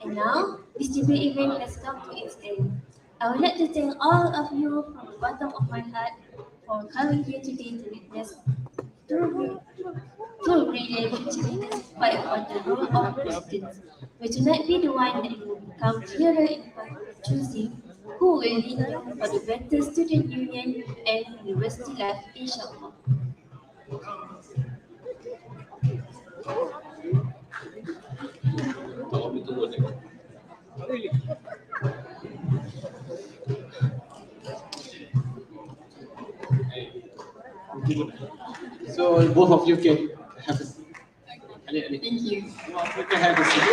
And now, this debate event has come to its end. I would like to thank all of you from the bottom of my heart for coming here today to witness two brilliant leaders fight for the role of presidents. We do not be the one that will become clearer in choosing who will lead you for the better student union and university life, inshallah. So both of you can have a seat. Thank you. You can have a seat.